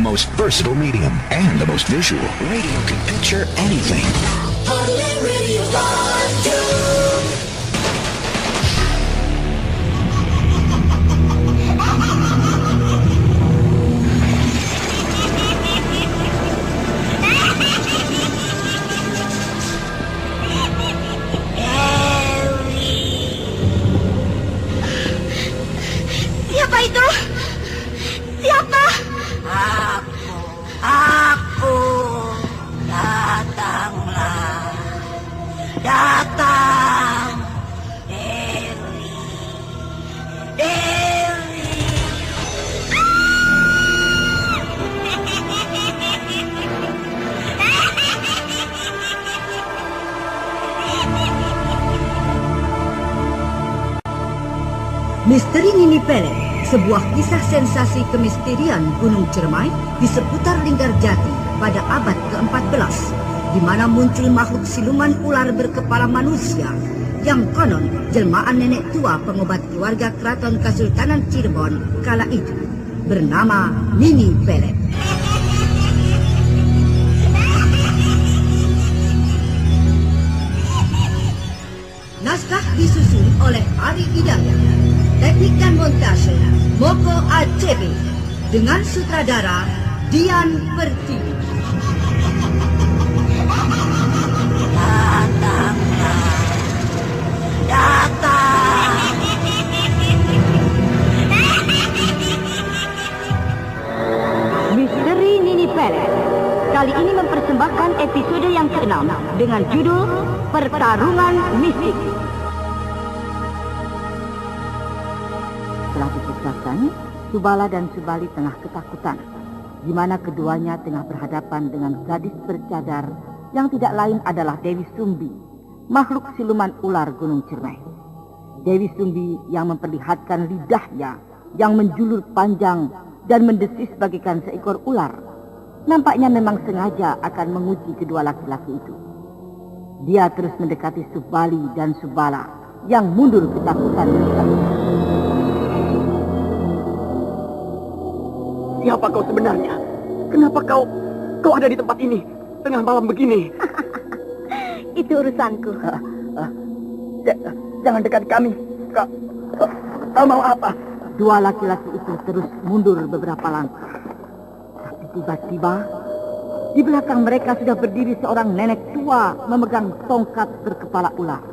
The most versatile medium and the most visual. Radio can picture anything. Heartland Radio Radio. Siapa itu? Siapa? Aku. Datanglah. Datang. Dewi. Misteri Nini Pelet, sebuah kisah sensasi kemisterian Gunung Ciremai di seputar Linggarjati pada abad ke-14, di mana muncul makhluk siluman ular berkepala manusia yang konon jelmaan nenek tua pengobat keluarga Keraton Kesultanan Cirebon kala itu, bernama Nini Pelet. Naskah disusun oleh Ari Hidayat. Teknik dan montase Moko ACB dengan sutradara Dian Pertiwi. Datang. Misteri Nini Pelet kali ini mempersembahkan episode yang ke-6 dengan judul Pertarungan Mistik. Setelah diceritakan, Subala dan Subali tengah ketakutan, di mana keduanya tengah berhadapan dengan gadis bercadar yang tidak lain adalah Dewi Sumbi, makhluk siluman ular Gunung Ciremai. Dewi Sumbi yang memperlihatkan lidahnya yang menjulur panjang dan mendesis bagaikan seekor ular, nampaknya memang sengaja akan menguji kedua laki-laki itu. Dia terus mendekati Subali dan Subala yang mundur ketakutan dan ketakutan. Siapa kau sebenarnya? Kenapa kau ada di tempat ini tengah malam begini? Itu urusanku. Jangan dekat kami. Kau mau apa? Dua laki-laki itu terus mundur beberapa langkah. Tapi tiba-tiba di belakang mereka sudah berdiri seorang nenek tua memegang tongkat berkepala ular.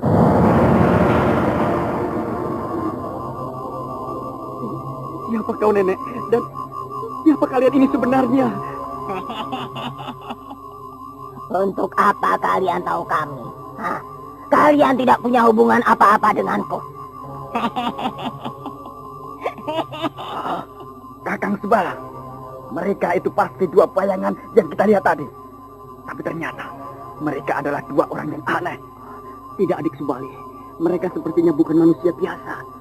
Siapa kau, nenek? Dan siapa kalian ini sebenarnya? Untuk apa kalian tahu kami? Hah? Kalian tidak punya hubungan apa-apa denganku. Kakang Subala, mereka itu pasti dua bayangan yang kita lihat tadi. Tapi ternyata mereka adalah dua orang yang aneh. Tidak, adik Subali, mereka sepertinya bukan manusia biasa.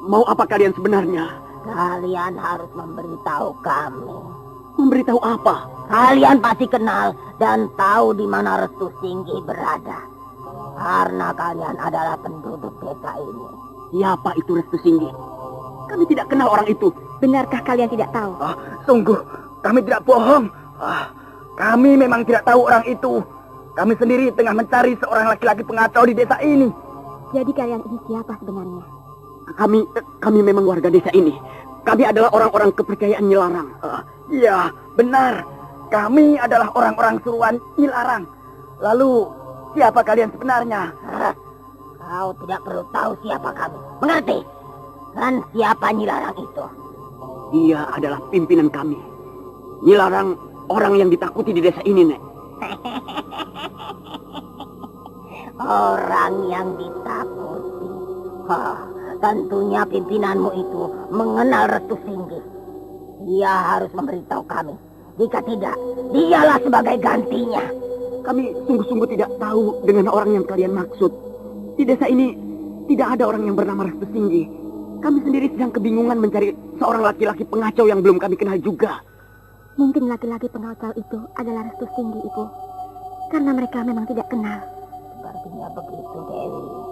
Mau apa kalian sebenarnya? Kalian harus memberitahu kami. Memberitahu apa? Kalian pasti kenal dan tahu di mana Restu Singgi berada. Karena kalian adalah penduduk desa ini. Siapa itu Restu Singgi? Kami tidak kenal orang itu. Benarkah kalian tidak tahu? Sungguh, kami tidak bohong. Kami memang tidak tahu orang itu. Kami sendiri tengah mencari seorang laki-laki pengacau di desa ini. Jadi kalian ini siapa sebenarnya? Kami memang warga desa ini. Kami adalah orang-orang kepercayaan Nyi Larang. Iya, benar. Kami adalah orang-orang suruhan Nyi Larang. Lalu, siapa kalian sebenarnya? Kau tidak perlu tahu siapa kami. Mengerti? Dan siapa Nyi Larang itu? Dia adalah pimpinan kami. Nyi Larang orang yang ditakuti di desa ini, Nek. Orang yang ditakuti. Tentunya pimpinanmu itu mengenal Restu Singgi. Dia harus memberitahu kami. Jika tidak, dialah sebagai gantinya. Kami sungguh-sungguh tidak tahu dengan orang yang kalian maksud. Di desa ini tidak ada orang yang bernama Restu Singgi. Kami sendiri sedang kebingungan mencari seorang laki-laki pengacau yang belum kami kenal juga. Mungkin laki-laki pengacau itu adalah Restu Singgi, Ibu. Karena mereka memang tidak kenal. Sepertinya begitu, Dewi.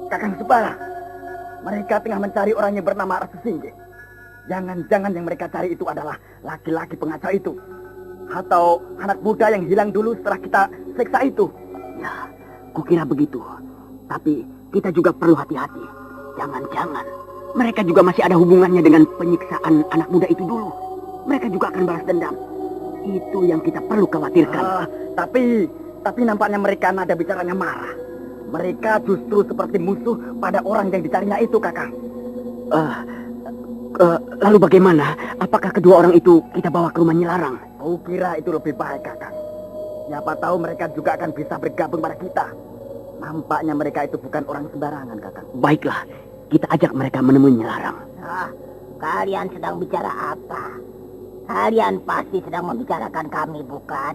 Kakang Subala, mereka tengah mencari orang yang bernama Restu Singgi. Jangan-jangan yang mereka cari itu adalah laki-laki pengacau itu. Atau anak muda yang hilang dulu setelah kita seksa itu. Ya, kukira begitu. Tapi kita juga perlu hati-hati. Jangan-jangan mereka juga masih ada hubungannya dengan penyiksaan anak muda itu dulu. Mereka juga akan balas dendam. Itu yang kita perlu khawatirkan. Tapi nampaknya mereka nada bicaranya marah. Mereka justru seperti musuh pada orang yang dicarinya itu, Kakang. Lalu bagaimana? Apakah kedua orang itu kita bawa ke rumah Nyilarang? Kukira itu lebih baik, Kakang. Siapa tahu mereka juga akan bisa bergabung pada kita. Nampaknya mereka itu bukan orang sembarangan, Kakang. Baiklah, kita ajak mereka menemui Nyilarang. Kalian sedang bicara apa? Kalian pasti sedang membicarakan kami, bukan?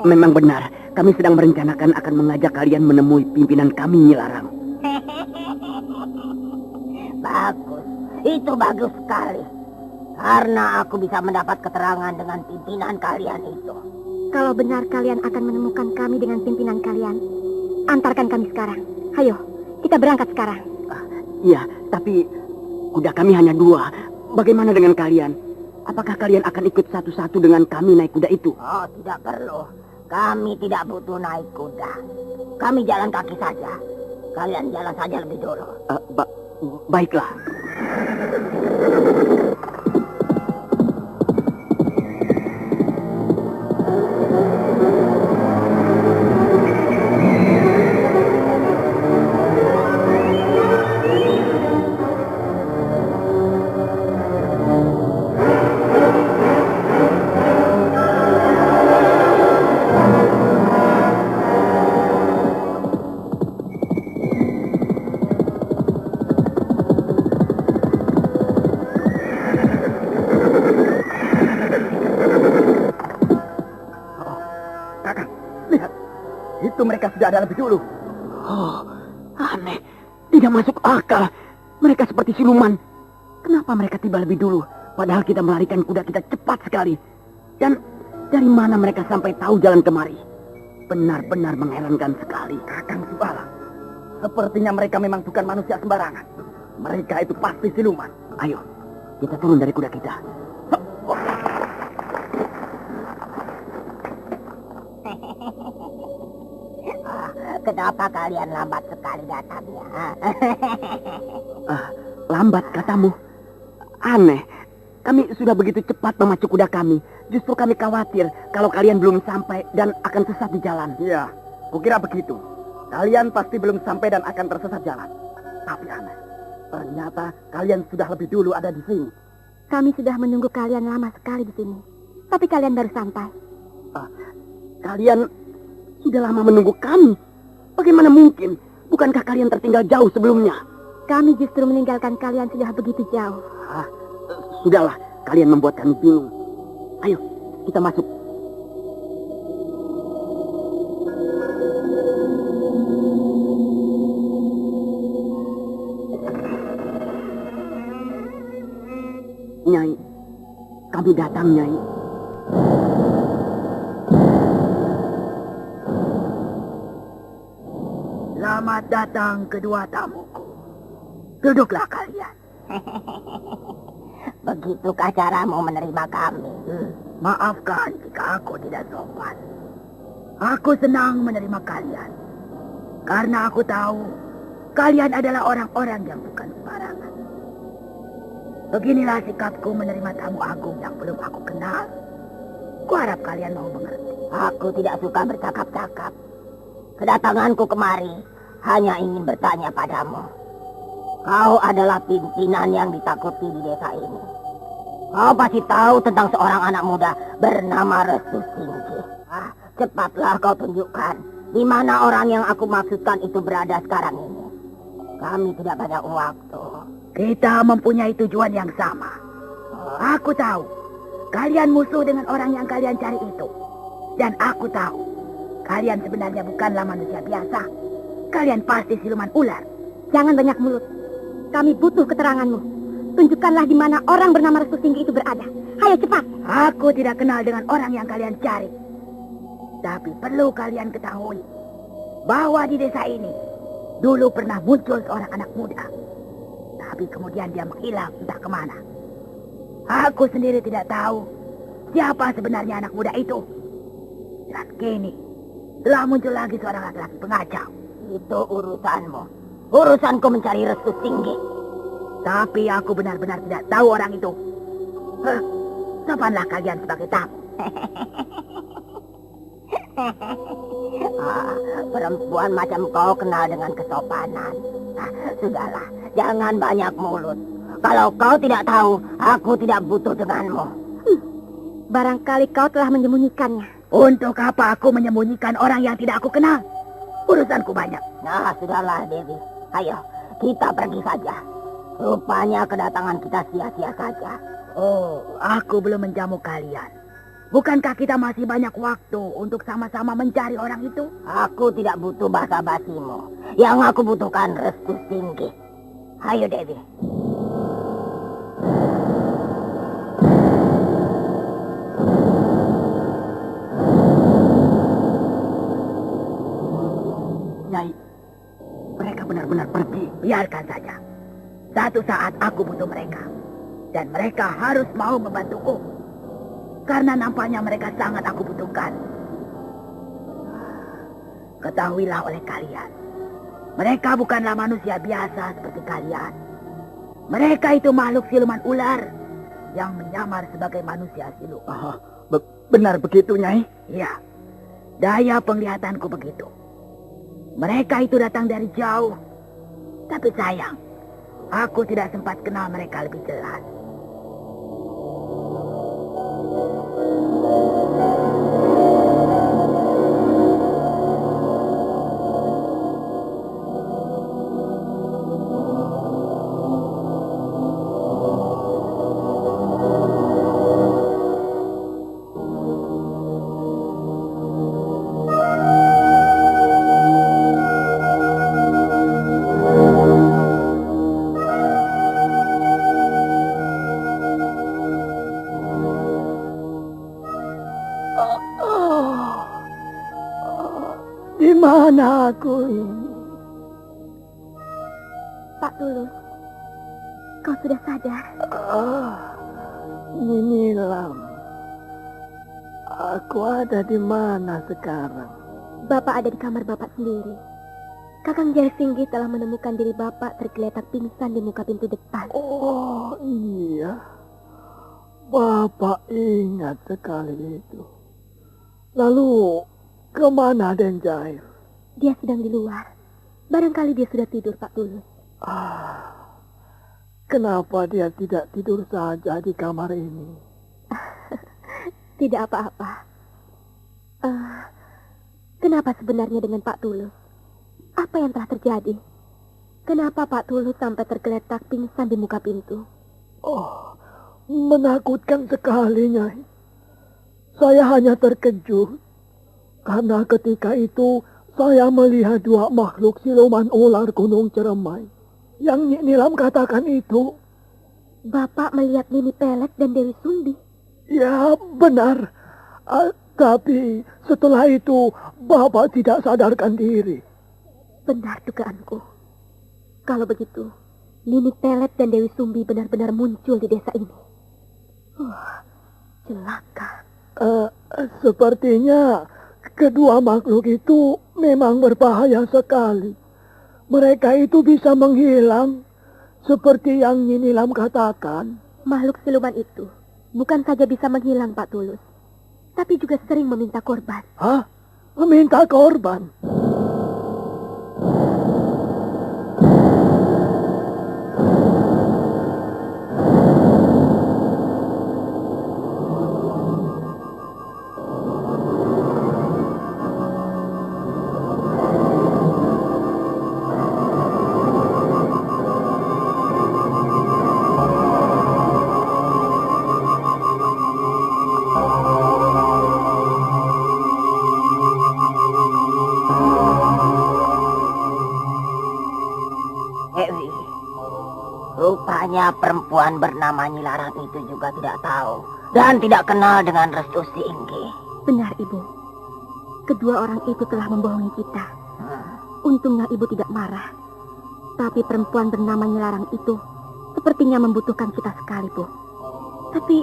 Memang benar. Kami sedang merencanakan akan mengajak kalian menemui pimpinan kami, Nyilarang. Bagus, itu bagus sekali. Karena aku bisa mendapat keterangan dengan pimpinan kalian itu. Kalau benar kalian akan menemukan kami dengan pimpinan kalian, antarkan kami sekarang. Ayo, kita berangkat sekarang. Iya, tapi kuda kami hanya 2. Bagaimana dengan kalian? Apakah kalian akan ikut satu-satu dengan kami naik kuda itu? Oh, tidak perlu. Kami tidak butuh naik kuda. Kami jalan kaki saja. Kalian jalan saja lebih dulu. Baiklah. Mereka sudah ada lebih dulu. Oh, aneh. Tidak masuk akal. Mereka seperti siluman. Kenapa mereka tiba lebih dulu? Padahal kita melarikan kuda kita cepat sekali. Dan dari mana mereka sampai tahu jalan kemari? Benar-benar mengherankan sekali. Kakang Subala, sepertinya mereka memang bukan manusia sembarangan. Mereka itu pasti siluman. Ayo, kita turun dari kuda kita. Kenapa kalian lambat sekali datangnya? Lambat katamu? Aneh. Kami sudah begitu cepat memacu kuda kami. Justru kami khawatir kalau kalian belum sampai dan akan sesat di jalan. Iya, kukira begitu. Kalian pasti belum sampai dan akan tersesat jalan. Tapi aneh, ternyata kalian sudah lebih dulu ada di sini. Kami sudah menunggu kalian lama sekali di sini. Tapi kalian baru sampai. Kalian sudah lama menunggu kami. Bagaimana mungkin? Bukankah kalian tertinggal jauh sebelumnya? Kami justru meninggalkan kalian sudah begitu jauh. Sudahlah, kalian membuat kami bingung. Ayo, kita masuk. Nyai, kami datang, Nyai. Selamat datang kedua tamuku. Duduklah kalian. Begitukah caramu menerima kami? Maafkan jika aku tidak sopan. Aku senang menerima kalian. Karena aku tahu kalian adalah orang-orang yang bukan sembarangan. Beginilah sikapku menerima tamu agung yang belum aku kenal. Kuharap kalian mau mengerti. Aku tidak suka bercakap-cakap. Kedatanganku kemari hanya ingin bertanya padamu. Kau adalah pimpinan yang ditakuti di desa ini. Kau pasti tahu tentang seorang anak muda bernama Restu Singgi. Cepatlah kau tunjukkan di mana orang yang aku maksudkan itu berada sekarang ini. Kami tidak banyak waktu. Kita mempunyai tujuan yang sama. Aku tahu kalian musuh dengan orang yang kalian cari itu. Dan aku tahu kalian sebenarnya bukanlah manusia biasa. Kalian pasti siluman ular. Jangan banyak mulut. Kami butuh keteranganmu. Tunjukkanlah di mana orang bernama Restu Singgi itu berada. Ayo cepat. Aku tidak kenal dengan orang yang kalian cari. Tapi perlu kalian ketahui bahwa di desa ini dulu pernah muncul seorang anak muda. Tapi kemudian dia menghilang entah kemana. Aku sendiri tidak tahu siapa sebenarnya anak muda itu. Dan kini telah muncul lagi seorang laki-laki pengacau. Itu urusanmu. Urusanku mencari restu tinggi. Tapi aku benar-benar tidak tahu orang itu. Sopanlah kalian sebagai tamu. Perempuan macam kau kenal dengan kesopanan. Sudahlah, jangan banyak mulut. Kalau kau tidak tahu, aku tidak butuh denganmu. Barangkali kau telah menyembunyikannya. Untuk apa aku menyembunyikan orang yang tidak aku kenal? Urusanku banyak. Nah, sudahlah, Dewi. Ayo, kita pergi saja. Rupanya kedatangan kita sia-sia saja. Oh, aku belum menjamu kalian. Bukankah kita masih banyak waktu untuk sama-sama mencari orang itu? Aku tidak butuh basa-basimu. Yang aku butuhkan restu tinggi. Ayo, Dewi. Nyai, mereka benar-benar pergi. Biarkan saja. Satu saat aku butuh mereka. Dan mereka harus mau membantuku. Karena nampaknya mereka sangat aku butuhkan. Ketahuilah oleh kalian. Mereka bukanlah manusia biasa seperti kalian. Mereka itu makhluk siluman ular. Yang menyamar sebagai manusia siluman. Benar begitu, Nyai? Iya. Daya penglihatanku begitu. Mereka itu datang dari jauh. Tapi sayang, aku tidak sempat kenal mereka lebih jelas. Di mana aku ini? Pak Tulus, kau sudah sadar? Nini Lam. Aku ada di mana sekarang? Bapak ada di kamar Bapak sendiri. Kakang Jaisinggi telah menemukan diri Bapak tergeletak pingsan di muka pintu depan. Oh iya. Bapak ingat sekali itu. Lalu kemana Denjair? Dia sedang di luar. Barangkali dia sudah tidur, Pak Tulus. Kenapa dia tidak tidur saja di kamar ini? Tidak apa-apa. Kenapa sebenarnya dengan Pak Tulus? Apa yang telah terjadi? Kenapa Pak Tulus sampai tergeletak pingsan di muka pintu? Oh, menakutkan sekali, Nyai. Saya hanya terkejut. Karena ketika itu saya melihat dua makhluk siluman ular Gunung Ceremai. Yang Nyik Nilam katakan itu. Bapak melihat Nini Pelet dan Dewi Sumbi? Ya, benar. Tapi setelah itu Bapak tidak sadarkan diri. Benar dugaanku. Kalau begitu, Nini Pelet dan Dewi Sumbi benar-benar muncul di desa ini. Celaka. Sepertinya kedua makhluk itu memang berbahaya sekali. Mereka itu bisa menghilang, seperti yang Nyi Nilam katakan. Makhluk siluman itu bukan saja bisa menghilang, Pak Tulus, tapi juga sering meminta korban. Hah? Meminta korban? Rupanya perempuan bernama Nyilarang itu juga tidak tahu dan tidak kenal dengan Restu Singgi. Benar, Ibu. Kedua orang itu telah membohongi kita. Untungnya Ibu tidak marah. Tapi perempuan bernama Nyilarang itu sepertinya membutuhkan kita sekali, Bu. Tapi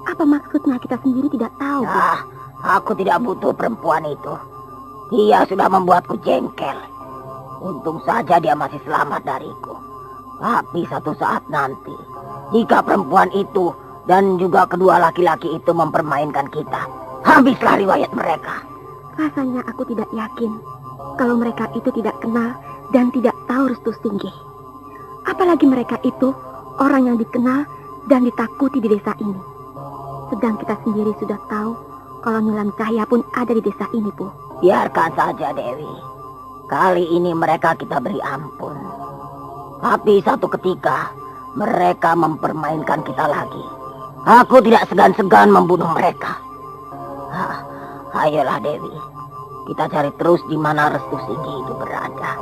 apa maksudnya kita sendiri tidak tahu, Bu. Aku tidak butuh perempuan itu. Dia sudah membuatku jengkel. Untung saja dia masih selamat dariku. Tapi satu saat nanti, jika perempuan itu dan juga kedua laki-laki itu mempermainkan kita, habislah riwayat mereka. Rasanya aku tidak yakin kalau mereka itu tidak kenal dan tidak tahu Restu Singgih. Apalagi mereka itu orang yang dikenal dan ditakuti di desa ini. Sedang kita sendiri sudah tahu kalau Nilam Cahya pun ada di desa ini, Bu. Biarkan saja, Dewi. Kali ini mereka kita beri ampun. Tapi satu ketika mereka mempermainkan kita lagi. Aku tidak segan-segan membunuh mereka. Ayolah, Dewi. Kita cari terus di mana Restu Singgih itu berada.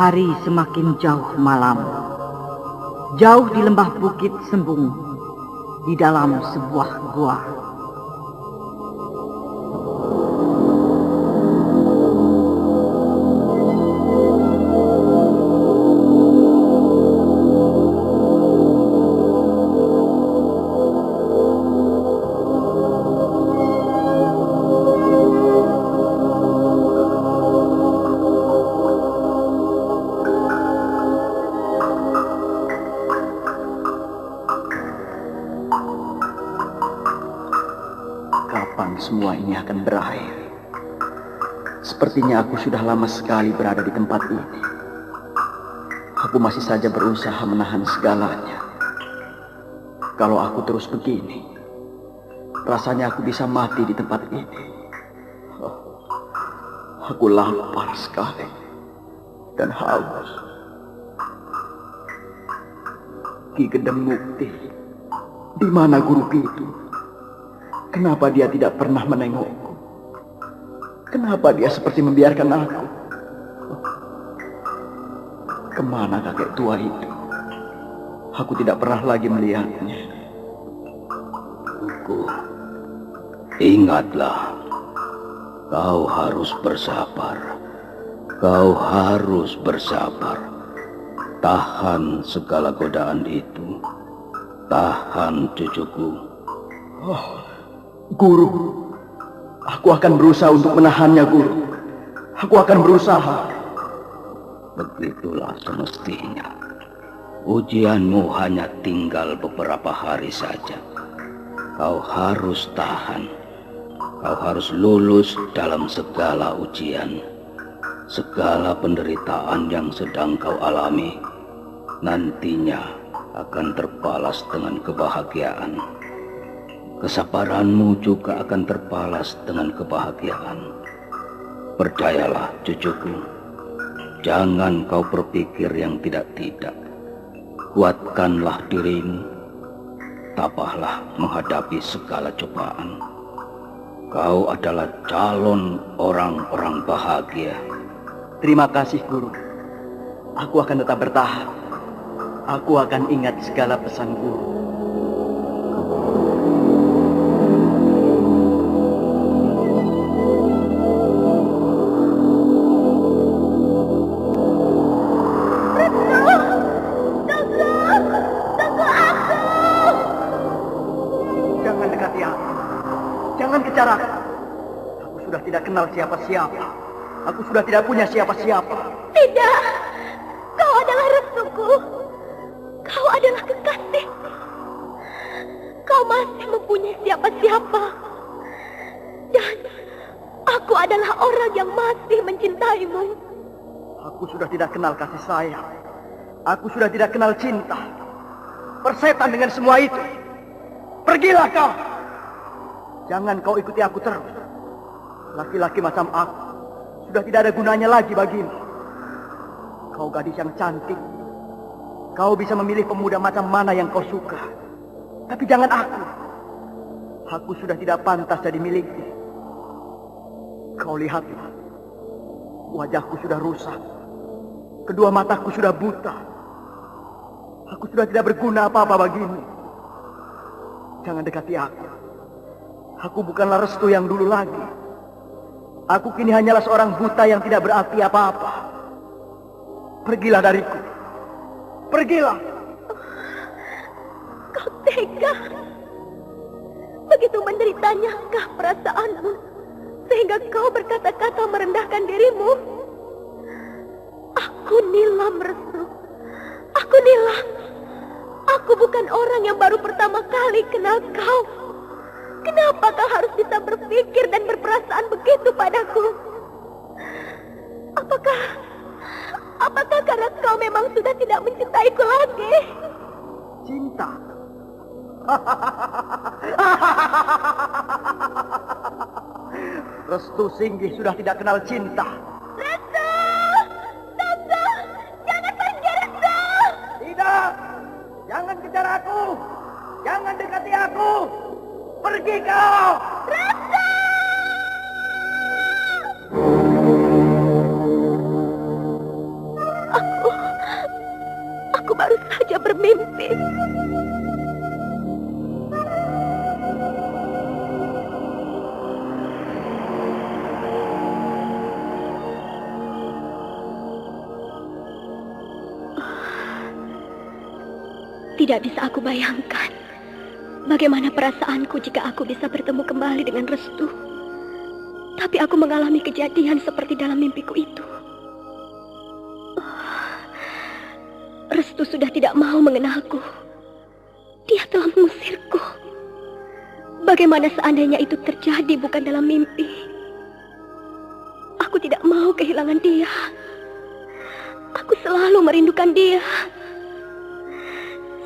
Hari semakin jauh malam. Jauh di lembah bukit Sembung, di dalam sebuah gua. Semua ini akan berakhir. Sepertinya aku sudah lama sekali berada di tempat ini. Aku masih saja berusaha menahan segalanya. Kalau aku terus begini, rasanya aku bisa mati di tempat ini. Aku lapar sekali dan haus. Ki Gedeng Mukti, di mana guruku itu? Kenapa dia tidak pernah menengokku? Kenapa dia seperti membiarkan aku? Kemana kakek tua itu? Aku tidak pernah lagi melihatnya. Ingatlah, kau harus bersabar. Kau harus bersabar. Tahan segala godaan itu. Tahan, cucuku. Guru, aku akan berusaha untuk menahannya, Guru. Aku akan berusaha. Begitulah semestinya. Ujianmu hanya tinggal beberapa hari saja. Kau harus tahan. Kau harus lulus dalam segala ujian. Segala penderitaan yang sedang kau alami nantinya akan terbalas dengan kebahagiaan. Kesabaranmu juga akan terbalas dengan kebahagiaan. Percayalah, cucuku. Jangan kau berpikir yang tidak-tidak. Kuatkanlah dirimu. Tabahlah menghadapi segala cobaan. Kau adalah calon orang-orang bahagia. Terima kasih, Guru. Aku akan tetap bertahan. Aku akan ingat segala pesan Guru. Aku sudah tidak kenal siapa-siapa. Aku sudah tidak punya siapa-siapa. Tidak, kau adalah restuku. Kau adalah kekasih. Kau masih mempunyai siapa-siapa. Dan aku adalah orang yang masih mencintaimu. Aku sudah tidak kenal kasih sayang. Aku sudah tidak kenal cinta. Persetan dengan semua itu. Pergilah kau. Jangan kau ikuti aku terus. Laki-laki macam aku sudah tidak ada gunanya lagi bagimu. Kau gadis yang cantik. Kau bisa memilih pemuda macam mana yang kau suka. Tapi jangan aku. Aku sudah tidak pantas jadi milikmu. Kau lihatlah. Wajahku sudah rusak. Kedua mataku sudah buta. Aku sudah tidak berguna apa-apa bagimu. Jangan dekati aku. Aku bukanlah Restu yang dulu lagi. Aku kini hanyalah seorang buta yang tidak berarti apa-apa. Pergilah dariku. Pergilah. Kau tega. Begitu menderitanyakah perasaanmu sehingga kau berkata-kata merendahkan dirimu? Aku Nilam, Restu. Aku Nilam. Aku bukan orang yang baru pertama kali kenal kau. Kenapa kau harus bisa berpikir dan berperasaan begitu padaku? Apakah karena kau memang sudah tidak mencintaiku lagi? Cinta? Restu Singgih sudah tidak kenal cinta. Restu! Restu! Jangan pergi, Restu! Tidak! Jangan kejar aku! Jangan dekati aku! Pergi kau! Restu! Aku baru saja bermimpi. Tidak bisa aku bayangkan bagaimana perasaanku jika aku bisa bertemu kembali dengan Restu. Tapi aku mengalami kejadian seperti dalam mimpiku itu. Restu sudah tidak mau mengenalku. Dia telah mengusirku. Bagaimana seandainya itu terjadi bukan dalam mimpi? Aku tidak mau kehilangan dia. Aku selalu merindukan dia.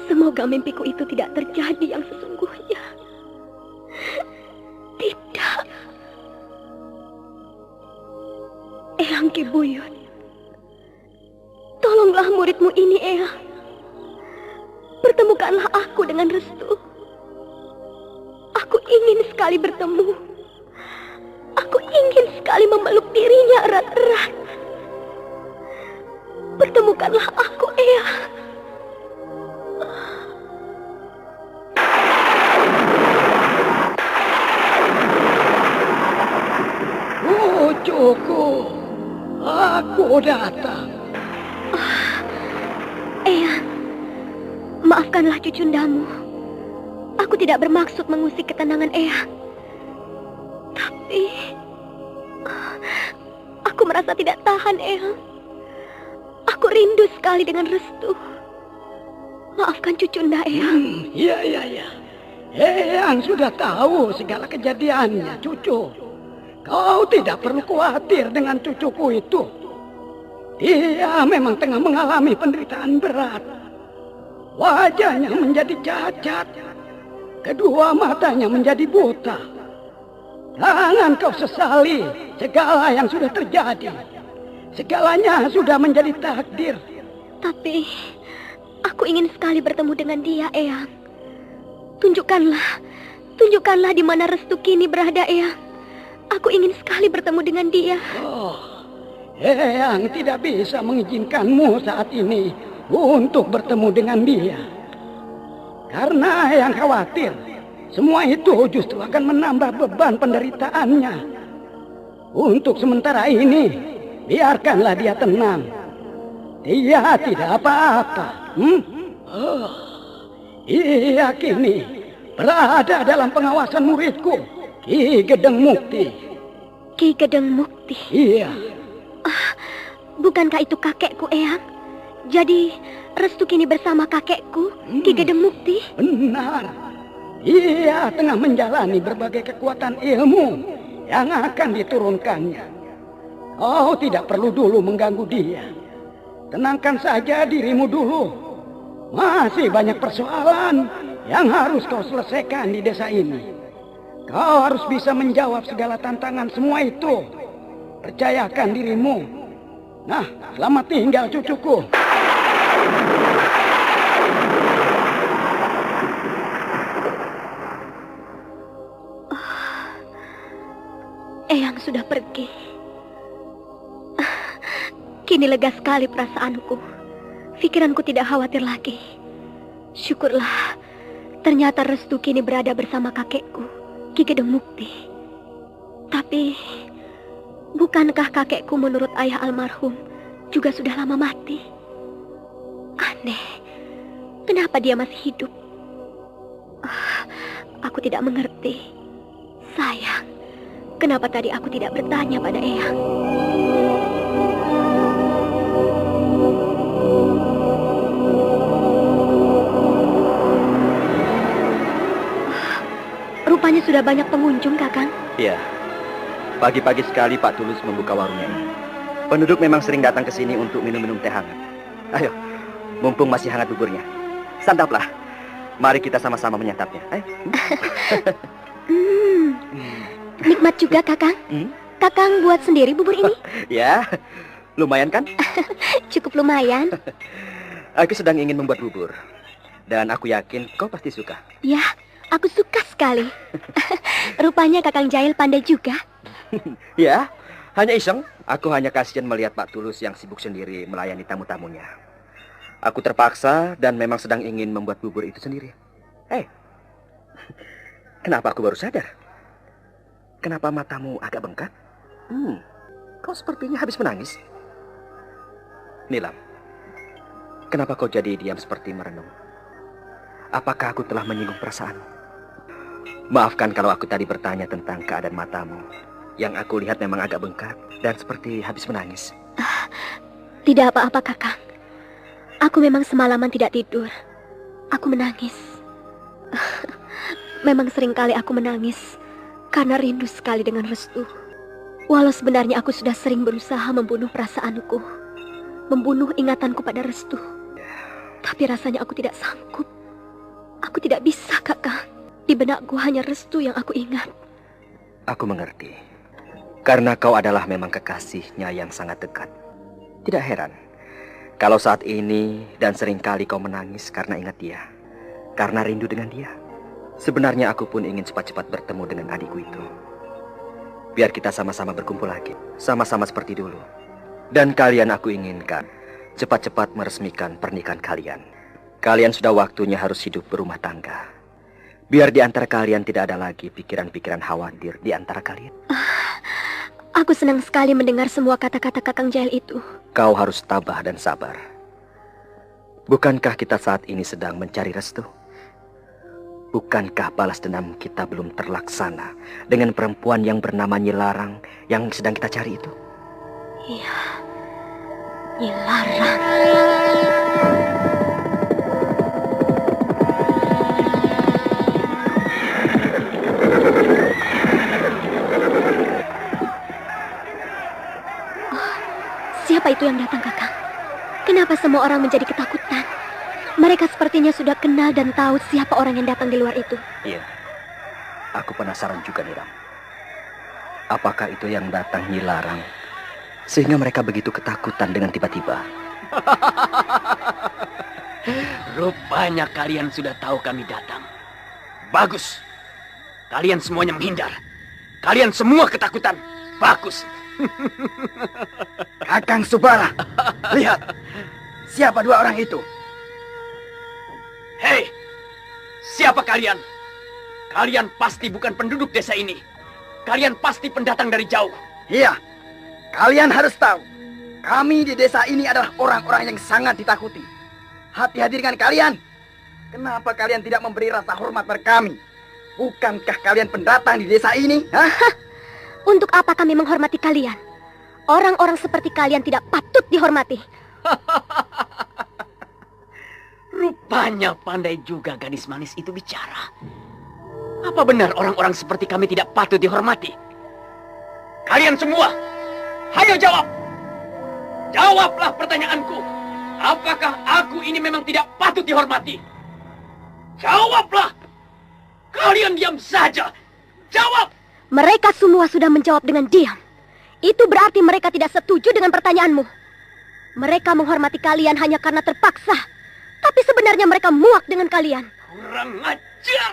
Semoga mimpiku itu tidak terjadi yang sesungguhnya. Tidak. Eyang Ki Buyut, tolonglah muridmu ini, Eyang. Pertemukanlah aku dengan Restu. Aku ingin sekali bertemu. Aku ingin sekali memeluk dirinya erat-erat. Pertemukanlah aku, Eyang. Cucuku, aku datang. Eyang, maafkanlah Cucundamu. Aku tidak bermaksud mengusik ketenangan Eyang. Tapi aku merasa tidak tahan, Eyang. Aku rindu sekali dengan Restu. Maafkan Cucunda, Eyang. Iya. Eyang sudah tahu segala kejadiannya, cucu. Kau tidak perlu khawatir dengan cucuku itu. Dia memang tengah mengalami penderitaan berat. Wajahnya menjadi cacat. Kedua matanya menjadi buta. Jangan kau sesali segala yang sudah terjadi. Segalanya sudah menjadi takdir. Tapi aku ingin sekali bertemu dengan dia, Eyang. Tunjukkanlah di mana Restu kini berada, Eyang. Aku ingin sekali bertemu dengan dia. Eyang tidak bisa mengizinkanmu saat ini untuk bertemu dengan dia. Karena Eyang khawatir semua itu justru akan menambah beban penderitaannya. Untuk sementara ini, biarkanlah dia tenang. Dia tidak apa-apa. Ia kini berada dalam pengawasan muridku, Ki Gedeng Mukti. Ki Gedeng Mukti? Iya. Bukankah itu kakekku, Eyang? Jadi Restu kini bersama kakekku, Ki Gedeng Mukti? Benar. Ia tengah menjalani berbagai kekuatan ilmu yang akan diturunkannya. Kau tidak perlu dulu mengganggu dia. Tenangkan saja dirimu dulu. Masih banyak persoalan yang harus kau selesaikan di desa ini. Kau harus bisa menjawab segala tantangan semua itu. Percayakan dirimu. Nah, selamat tinggal cucuku. Eyang sudah pergi. Kini lega sekali perasaanku. Pikiranku tidak khawatir lagi. Syukurlah, ternyata Restu kini berada bersama kakekku, Ki Gedeng Mukti. Tapi, bukankah kakekku menurut ayah almarhum juga sudah lama mati? Aneh, kenapa dia masih hidup? Aku tidak mengerti. Sayang, kenapa tadi aku tidak bertanya pada Eyang? Rupanya sudah banyak pengunjung, Kakang. Iya. Pagi-pagi sekali Pak Tulus membuka warungnya ini. Penduduk memang sering datang ke sini untuk minum-minum teh hangat. Ayo, mumpung masih hangat buburnya. Santaplah. Mari kita sama-sama menyantapnya. Nikmat juga, Kakang. Kakang buat sendiri bubur ini? Ya, lumayan kan? Cukup lumayan. Aku sedang ingin membuat bubur. Dan aku yakin kau pasti suka. Ya, aku suka sekali. Rupanya Kakang Jail pandai juga. Ya, hanya iseng. Aku hanya kasihan melihat Pak Tulus yang sibuk sendiri melayani tamu-tamunya. Aku terpaksa dan memang sedang ingin membuat bubur itu sendiri. Kenapa aku baru sadar? Kenapa matamu agak bengkak? Kau sepertinya habis menangis. Nilam, kenapa kau jadi diam seperti merenung? Apakah aku telah menyinggung perasaan? Maafkan kalau aku tadi bertanya tentang keadaan matamu. Yang aku lihat memang agak bengkak dan seperti habis menangis. Tidak apa-apa, Kakang. Aku memang semalaman tidak tidur. Aku menangis. Memang seringkali aku menangis karena rindu sekali dengan Restu. Walau sebenarnya aku sudah sering berusaha membunuh perasaanku, membunuh ingatanku pada Restu. Tapi rasanya aku tidak sanggup. Aku tidak bisa, Kakang. Di benakku hanya Restu yang aku ingat. Aku mengerti. Karena kau adalah memang kekasihnya yang sangat dekat. Tidak heran kalau saat ini dan seringkali kau menangis karena ingat dia, karena rindu dengan dia. Sebenarnya aku pun ingin cepat-cepat bertemu dengan adikku itu. Biar kita sama-sama berkumpul lagi, sama-sama seperti dulu. Dan kalian aku inginkan cepat-cepat meresmikan pernikahan kalian. Kalian sudah waktunya harus hidup berumah tangga. Biar di antara kalian tidak ada lagi pikiran-pikiran khawatir di antara kalian. Aku senang sekali mendengar semua kata-kata Kakang Jail itu. Kau harus tabah dan sabar. Bukankah kita saat ini sedang mencari Restu? Bukankah balas dendam kita belum terlaksana dengan perempuan yang bernama Nyilarang yang sedang kita cari itu? Iya, Nyilarang. Siapa itu yang datang, Kakang? Kenapa semua orang menjadi ketakutan? Mereka sepertinya sudah kenal dan tahu siapa orang yang datang di luar itu. Iya, aku penasaran juga, Niram. Apakah itu yang datang Nyilarang, sehingga mereka begitu ketakutan dengan tiba-tiba? Rupanya kalian sudah tahu kami datang. Bagus. Kalian semuanya menghindar. Kalian semua ketakutan. Bagus. Kakang Subala, lihat. Siapa dua orang itu? Hei, siapa kalian? Kalian pasti bukan penduduk desa ini. Kalian pasti pendatang dari jauh. Iya, kalian harus tahu. Kami di desa ini adalah orang-orang yang sangat ditakuti. Hati-hati dengan kalian. Kenapa kalian tidak memberi rasa hormat pada kami? Bukankah kalian pendatang di desa ini? Untuk apa kami menghormati kalian? Orang-orang seperti kalian tidak patut dihormati. Rupanya pandai juga gadis manis itu bicara. Apa benar orang-orang seperti kami tidak patut dihormati? Kalian semua, ayo jawab. Jawablah pertanyaanku. Apakah aku ini memang tidak patut dihormati? Jawablah. Kalian diam saja. Jawab. Mereka semua sudah menjawab dengan diam. Itu berarti mereka tidak setuju dengan pertanyaanmu. Mereka menghormati kalian hanya karena terpaksa. Tapi sebenarnya mereka muak dengan kalian. Kurang ajar.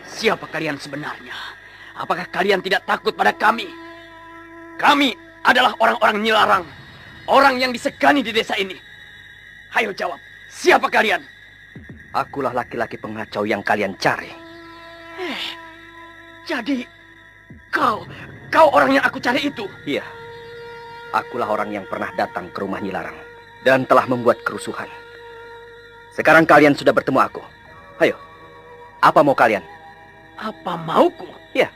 Siapa kalian sebenarnya? Apakah kalian tidak takut pada kami? Kami adalah orang-orang Nyilarang. Orang yang disegani di desa ini. Ayo jawab. Siapa kalian? Akulah laki-laki pengacau yang kalian cari. Jadi kau orang yang aku cari itu? Iya. Akulah orang yang pernah datang ke rumah Nyi Larang dan telah membuat kerusuhan. Sekarang kalian sudah bertemu aku. Ayo, apa mau kalian? Apa mauku? Ya.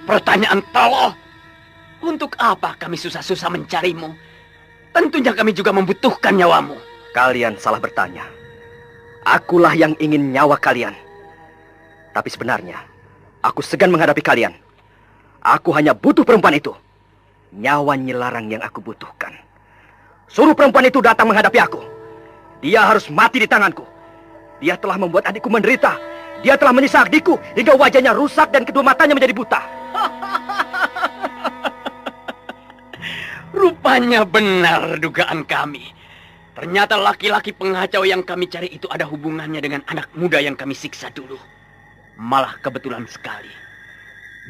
Pertanyaan tolol. Untuk apa kami susah-susah mencarimu? Tentunya kami juga membutuhkan nyawamu. Kalian salah bertanya. Akulah yang ingin nyawa kalian. Tapi sebenarnya, aku segan menghadapi kalian. Aku hanya butuh perempuan itu. Nyawa Nyi Larang yang aku butuhkan. Suruh perempuan itu datang menghadapi aku. Dia harus mati di tanganku. Dia telah membuat adikku menderita. Dia telah menyiksa adikku hingga wajahnya rusak dan kedua matanya menjadi buta. Rupanya benar dugaan kami. Ternyata laki-laki pengacau yang kami cari itu ada hubungannya dengan anak muda yang kami siksa dulu. Malah kebetulan sekali.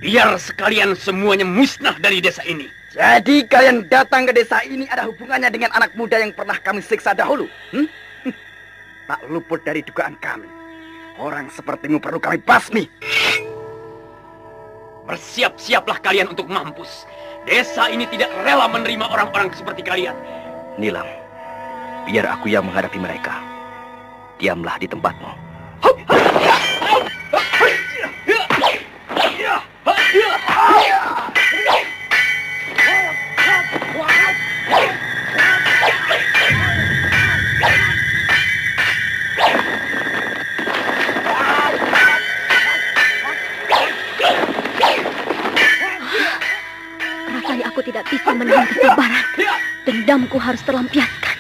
Biar sekalian semuanya musnah dari desa ini. Jadi kalian datang ke desa ini ada hubungannya dengan anak muda yang pernah kami siksa dahulu? Tak luput dari dugaan kami. Orang sepertimu perlu kami basmi. Bersiap-siaplah kalian untuk mampus. Desa ini tidak rela menerima orang-orang seperti kalian. Nilam, biar aku yang menghadapi mereka. Diamlah di tempatmu. Rasanya aku tidak bisa menahan kesabaran. Dendamku harus terlampiaskan.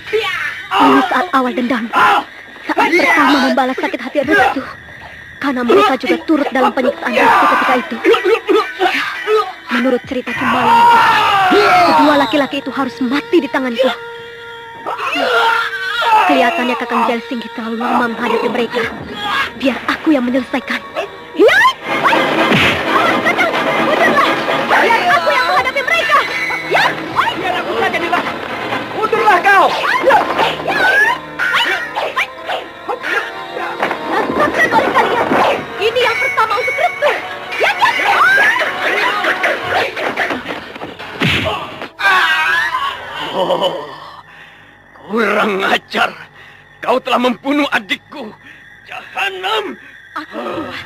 Ini saat awal dendamku. Saat pertama membalas sakit hati Restu. Karena mereka juga turut dalam penyiksaan Restu ketika itu. Menurut cerita Cumbalang, kedua laki-laki itu harus mati di tanganku. Kelihatannya Kakang Jalsinggi terlalu lama menghadapi mereka. Biar aku yang menyelesaikan. Kakang, mundurlah! Biar aku yang menghadapi mereka. Ya, biar aku saja Nilam. Mundurlah kau. Rasakan oleh kalian. Ini yang pertama untuk Restu. Ya. Oh, kurang ajar. Kau telah membunuh adikku. Jahanam. Aku puas.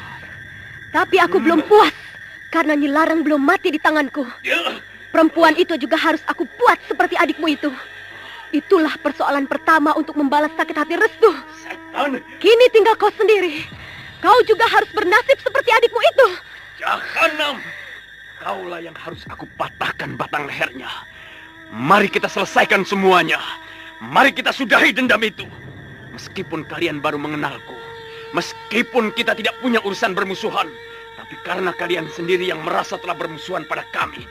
Tapi aku belum puas. Karena Nyi Larang belum mati di tanganku. Perempuan itu juga harus aku buat seperti adikmu itu. Itulah persoalan pertama untuk membalas sakit hati Restu. Setan. Kini tinggal kau sendiri. Kau juga harus bernasib seperti adikmu itu. Jahanam. Kaulah yang harus aku patahkan batang lehernya. Mari kita selesaikan semuanya. Mari kita sudahi dendam itu. Meskipun kalian baru mengenalku. Meskipun kita tidak punya urusan bermusuhan. Tapi karena kalian sendiri yang merasa telah bermusuhan pada kami.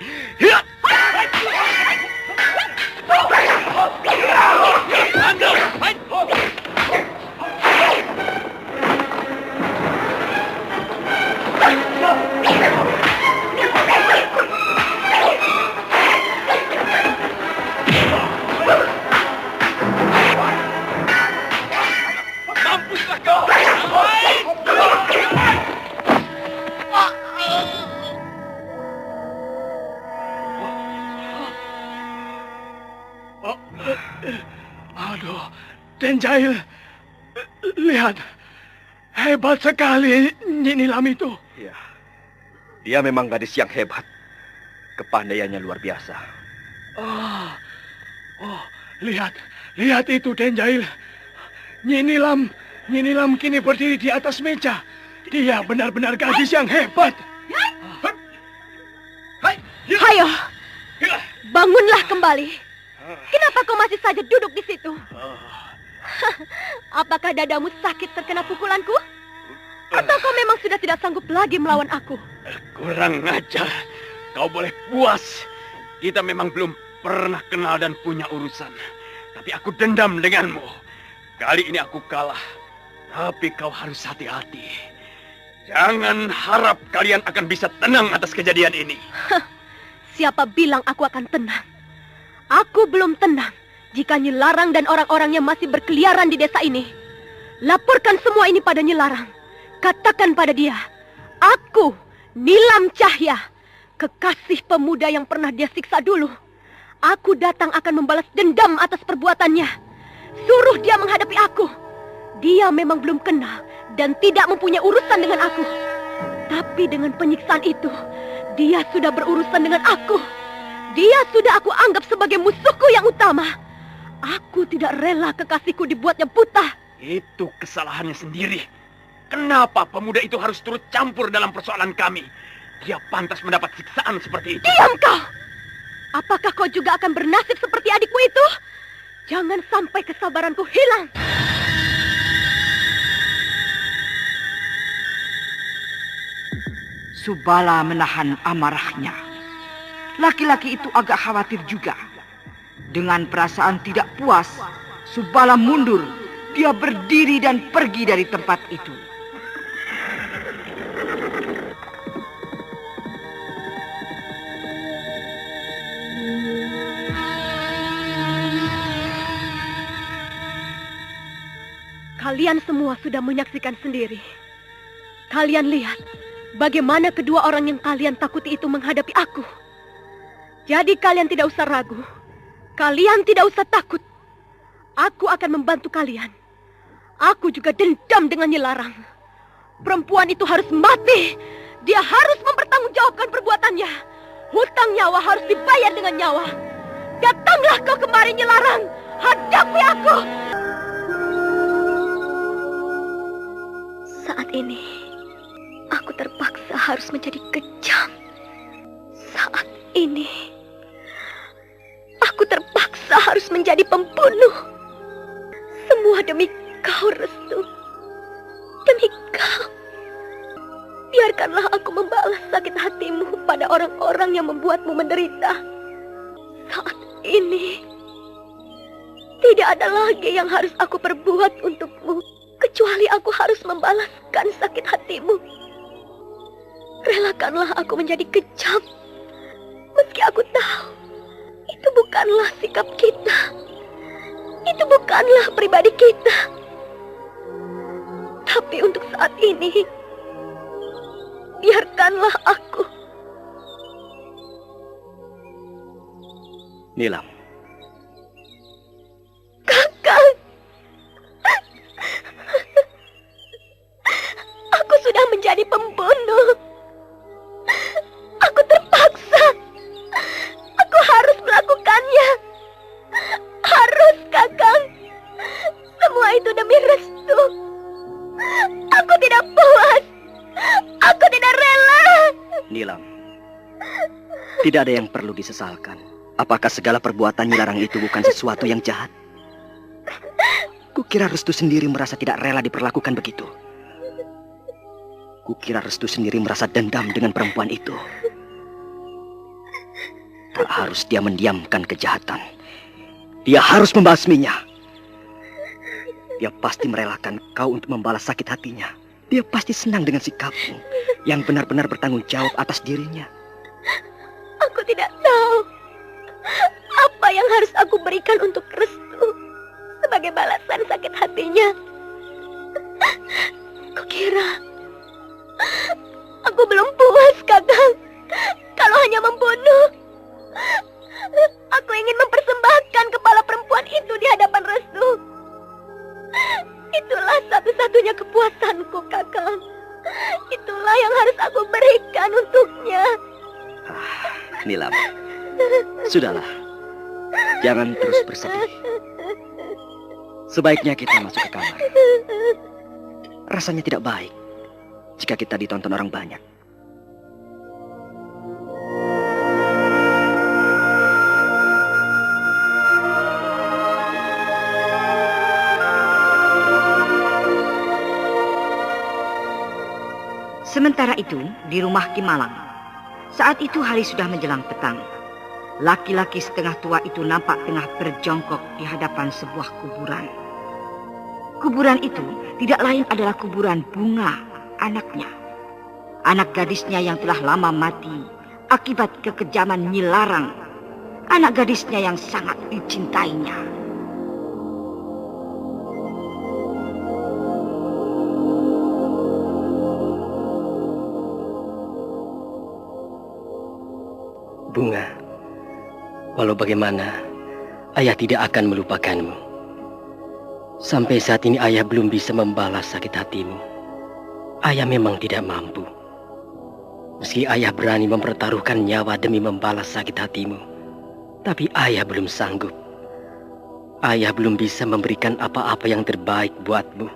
Mampuslah kau! Aduh, Denjail, lihat, hebat sekali Nyi Nilam itu. Iya, dia memang gadis yang hebat. Kepandaiannya luar biasa. Lihat itu Denjail. Nyi Nilam kini berdiri di atas meja. Dia benar-benar gadis yang hebat. Hayo, bangunlah kembali. Kenapa kau masih saja duduk di situ? Apakah dadamu sakit terkena pukulanku? Atau kau memang sudah tidak sanggup lagi melawan aku? Kurang ajar. Kau boleh puas. Kita memang belum pernah kenal dan punya urusan. Tapi aku dendam denganmu. Kali ini aku kalah. Tapi kau harus hati-hati. Jangan harap kalian akan bisa tenang atas kejadian ini. Siapa bilang aku akan tenang? Aku belum tenang Jika Nyi Larang dan orang-orangnya masih berkeliaran di desa ini, laporkan semua ini pada Nyi Larang. Katakan pada dia, aku, Nilam Cahya, kekasih pemuda yang pernah dia siksa dulu. Aku datang akan membalas dendam atas perbuatannya. Suruh dia menghadapi aku. Dia memang belum kenal dan tidak mempunyai urusan dengan aku. Tapi dengan penyiksaan itu, dia sudah berurusan dengan aku. Dia sudah aku anggap sebagai musuhku yang utama. Aku tidak rela kekasihku dibuatnya buta. Itu kesalahannya sendiri. Kenapa pemuda itu harus turut campur dalam persoalan kami? Dia pantas mendapat siksaan seperti itu. Diam kau! Apakah kau juga akan bernasib seperti adikmu itu? Jangan sampai kesabaranku hilang. Subala menahan amarahnya. Laki-laki itu agak khawatir juga. Dengan perasaan tidak puas, Subala mundur. Dia berdiri dan pergi dari tempat itu. Kalian semua sudah menyaksikan sendiri. Kalian lihat bagaimana kedua orang yang kalian takuti itu menghadapi aku. Jadi kalian tidak usah ragu. Kalian tidak usah takut. Aku akan membantu kalian. Aku juga dendam dengan Nyi Larang. Perempuan itu harus mati. Dia harus mempertanggungjawabkan perbuatannya. Hutang nyawa harus dibayar dengan nyawa. Datanglah kau kemari, Nyi Larang. Hadapi aku. Saat ini, aku terpaksa harus menjadi kejam. Saat ini, aku terpaksa harus menjadi pembunuh. Semua demi kau, Restu. Demi kau. Biarkanlah aku membalas sakit hatimu pada orang-orang yang membuatmu menderita. Saat ini, tidak ada lagi yang harus aku perbuat untukmu, kecuali aku harus membalaskan sakit hatimu. Relakanlah aku menjadi kejam, meski aku tahu itu bukanlah sikap kita. Itu bukanlah pribadi kita. Tapi untuk saat ini, biarkanlah aku. Nilam. Kakang. Aku sudah menjadi pembunuh. Aku terpaksa. Aku harus melakukannya. Harus, Kakang. Semua itu demi Restu. Aku tidak puas. Aku tidak rela. Nilam, tidak ada yang perlu disesalkan. Apakah segala perbuatan Nyi Larang itu bukan sesuatu yang jahat? Kukira Restu sendiri merasa tidak rela diperlakukan begitu. Kukira Restu sendiri merasa dendam dengan perempuan itu. Tak harus dia mendiamkan kejahatan. Dia harus membasminya. Dia pasti merelakan kau untuk membalas sakit hatinya. Dia pasti senang dengan sikapmu yang benar-benar bertanggung jawab atas dirinya. Aku tidak tahu apa yang harus aku berikan untuk Restu sebagai balasan sakit hatinya. Kukira aku belum puas, Kakang, kalau hanya membunuh. Aku ingin mempersembahkan kepala perempuan itu di hadapan Restu. Itulah satu-satunya kepuasanku, Kakang. Itulah yang harus aku berikan untuknya. Nilam, sudahlah. Jangan terus bersedih. Sebaiknya kita masuk ke kamar. Rasanya tidak baik jika kita ditonton orang banyak. Sementara itu, di rumah Ki Malang. Saat itu hari sudah menjelang petang. Laki-laki setengah tua itu nampak tengah berjongkok di hadapan sebuah kuburan. Kuburan itu tidak lain adalah kuburan Bunga, anaknya. Anak gadisnya yang telah lama mati akibat kekejaman Nyi Larang. Anak gadisnya yang sangat dicintainya. Bunga, walau bagaimana, ayah tidak akan melupakanmu. Sampai saat ini ayah belum bisa membalas sakit hatimu. Ayah memang tidak mampu. Meski ayah berani mempertaruhkan nyawa demi membalas sakit hatimu, tapi ayah belum sanggup. Ayah belum bisa memberikan apa-apa yang terbaik buatmu,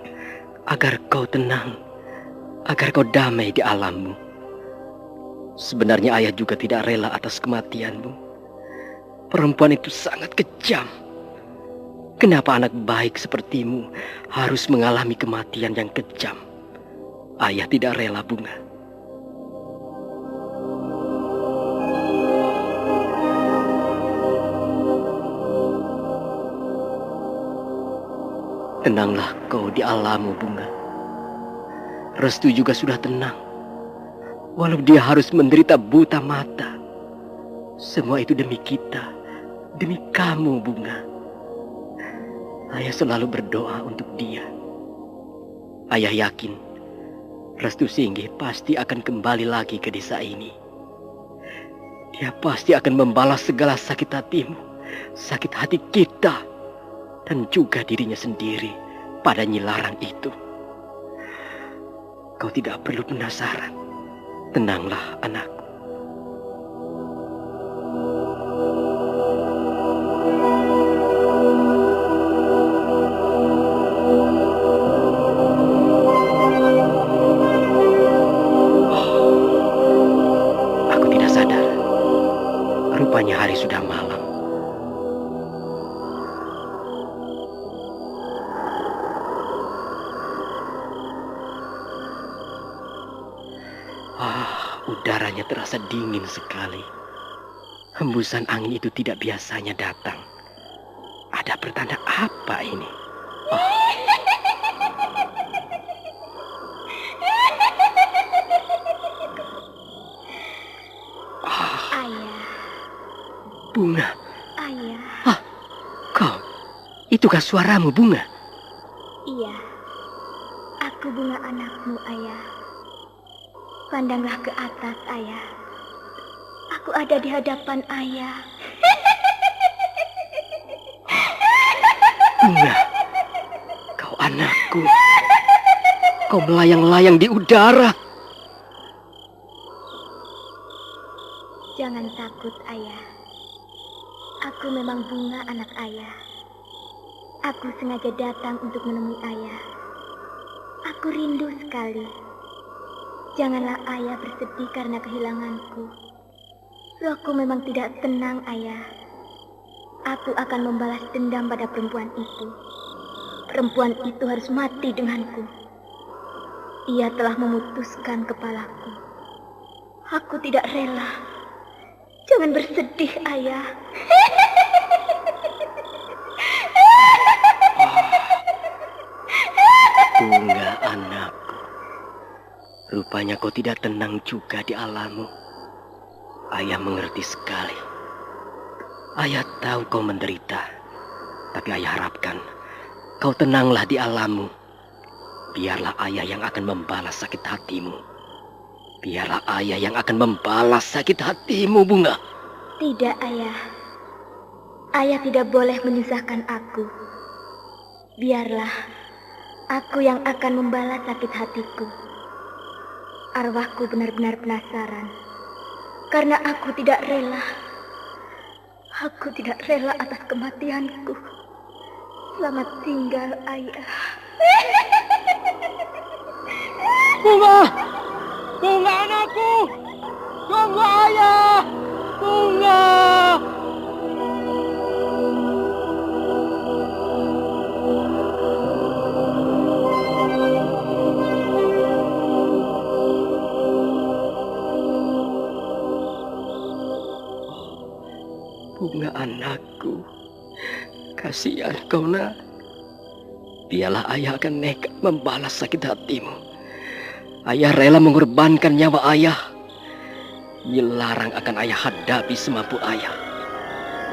agar kau tenang, agar kau damai di alammu. Sebenarnya ayah juga tidak rela atas kematianmu. Perempuan itu sangat kejam. Kenapa anak baik sepertimu harus mengalami kematian yang kejam? Ayah tidak rela, Bunga. Tenanglah kau di alammu, Bunga. Restu juga sudah tenang. Walau dia harus menderita buta mata. Semua itu demi kita, demi kamu, Bunga. Ayah selalu berdoa untuk dia. Ayah yakin Restu Singgih pasti akan kembali lagi ke desa ini. Dia pasti akan membalas segala sakit hatimu, sakit hati kita, dan juga dirinya sendiri pada Nyi Larang itu. Kau tidak perlu penasaran. Tenanglah, anakku. Aku tidak sadar. Rupanya hari sudah malam. Udaranya terasa dingin sekali. Hembusan angin itu tidak biasanya datang. Ada pertanda apa ini? Ayah. Bunga. Ayah. Kau, itukah suaramu, Bunga? Iya. Aku Bunga, anakmu, Ayah. Pandanglah ke atas, Ayah. Aku ada di hadapan Ayah. Bunga, kau anakku. Kau melayang-layang di udara. Jangan takut, Ayah. Aku memang Bunga, anak Ayah. Aku sengaja datang untuk menemui Ayah. Aku rindu sekali. Janganlah Ayah bersedih karena kehilanganku. Rohku memang tidak tenang, Ayah. Aku akan membalas dendam pada perempuan itu. Perempuan itu harus mati denganku. Ia telah memutuskan kepalaku. Aku tidak rela. Jangan bersedih, Ayah. Bunga, anakku. Rupanya kau tidak tenang juga di alammu. Ayah mengerti sekali. Ayah tahu kau menderita. Tapi ayah harapkan kau tenanglah di alammu. Biarlah ayah yang akan membalas sakit hatimu. Biarlah ayah yang akan membalas sakit hatimu, Bunga. Tidak, Ayah. Ayah tidak boleh menyusahkan aku. Biarlah aku yang akan membalas sakit hatiku. Arwahku benar-benar penasaran. Karena aku tidak rela. Aku tidak rela atas kematianku. Selamat tinggal, Ayah. Bunga! Bunga, anakku! Tunggu, Ayah! Bunga! Bunga, anakku. Kasihan kau, nak. Biarlah ayah akan nekat membalas sakit hatimu. Ayah rela mengorbankan nyawa ayah. Nyi Larang akan ayah hadapi semampu ayah.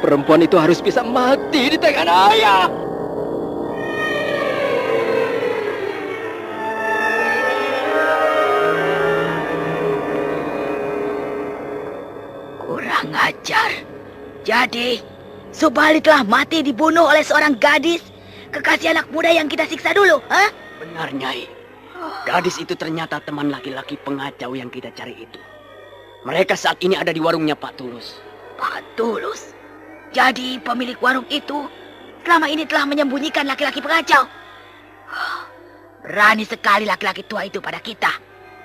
Perempuan itu harus bisa mati di tangan ayah. Kurang ajar. Jadi, Subali telah mati dibunuh oleh seorang gadis, kekasih anak muda yang kita siksa dulu, ha? Benar, Nyai. Gadis itu ternyata teman laki-laki pengacau yang kita cari itu. Mereka saat ini ada di warungnya Pak Tulus. Pak Tulus? Jadi pemilik warung itu selama ini telah menyembunyikan laki-laki pengacau. Berani sekali laki-laki tua itu pada kita.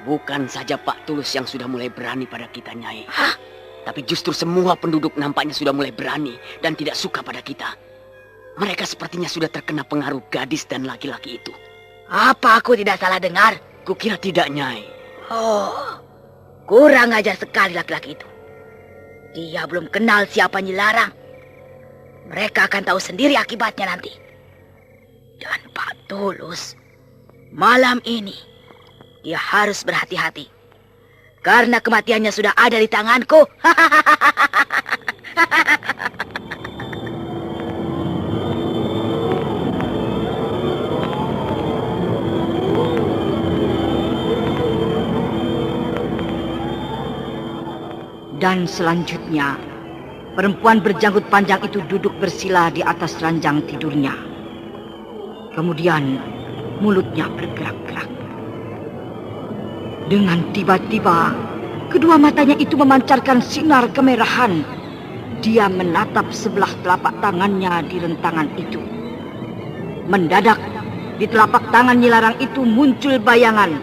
Bukan saja Pak Tulus yang sudah mulai berani pada kita, Nyai. Hah? Tapi justru semua penduduk nampaknya sudah mulai berani dan tidak suka pada kita. Mereka sepertinya sudah terkena pengaruh gadis dan laki-laki itu. Apa aku tidak salah dengar? Kukira tidak, Nyai. Oh, kurang ajar sekali laki-laki itu. Dia belum kenal siapa Nyi Larang. Mereka akan tahu sendiri akibatnya nanti. Dan Pak Tulus, malam ini dia harus berhati-hati. Karena kematiannya sudah ada di tanganku. Dan selanjutnya, perempuan berjanggut panjang itu duduk bersila di atas ranjang tidurnya. Kemudian mulutnya bergerak-gerak. Dengan tiba-tiba, kedua matanya itu memancarkan sinar kemerahan. Dia menatap sebelah telapak tangannya di rentangan itu. Mendadak, di telapak tangan Nyi Larang itu muncul bayangan.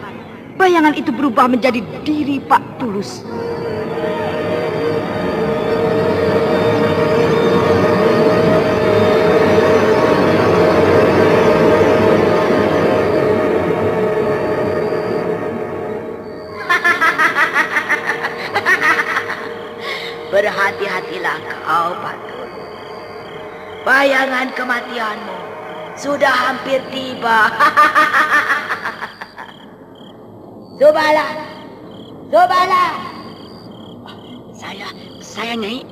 Bayangan itu berubah menjadi diri Pak Tulus. Berhati-hatilah kau, Pak Tulus. Bayangan kematianmu sudah hampir tiba. Subala! Subala! Saya Nyai.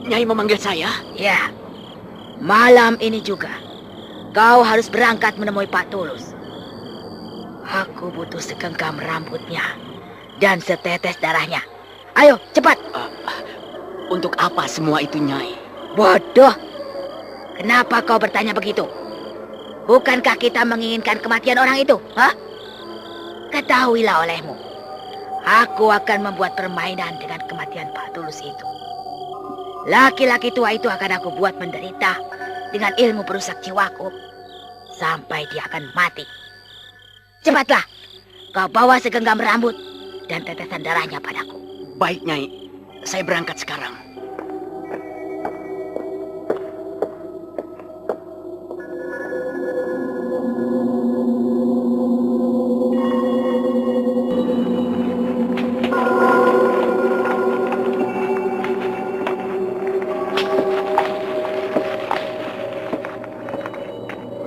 Nyai memanggil saya? Ya. Malam ini juga kau harus berangkat menemui Pak Tulus. Aku butuh segenggam rambutnya dan setetes darahnya. Ayo, cepat. Untuk apa semua itu, Nyai? Bodoh. Kenapa kau bertanya begitu? Bukankah kita menginginkan kematian orang itu? Hah? Ketahuilah olehmu, aku akan membuat permainan dengan kematian Pak Tulus itu. Laki-laki tua itu akan aku buat menderita dengan ilmu perusak jiwaku sampai dia akan mati. Cepatlah, kau bawa segenggam rambut dan tetesan darahnya padaku. Baik, Nyai. Saya berangkat sekarang.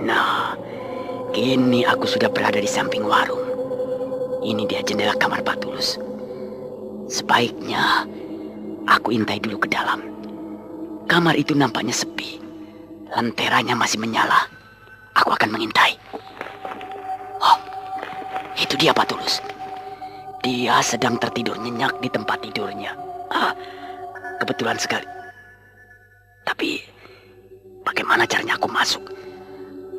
Nah, kini aku sudah berada di samping warung. Ini dia jendela kamar Pak Tulus. Sebaiknya aku intai dulu ke dalam. Kamar itu nampaknya sepi. Lenteranya masih menyala. Aku akan mengintai. Oh, itu dia Pak Tulus. Dia sedang tertidur nyenyak di tempat tidurnya. Kebetulan sekali. Tapi, bagaimana caranya aku masuk?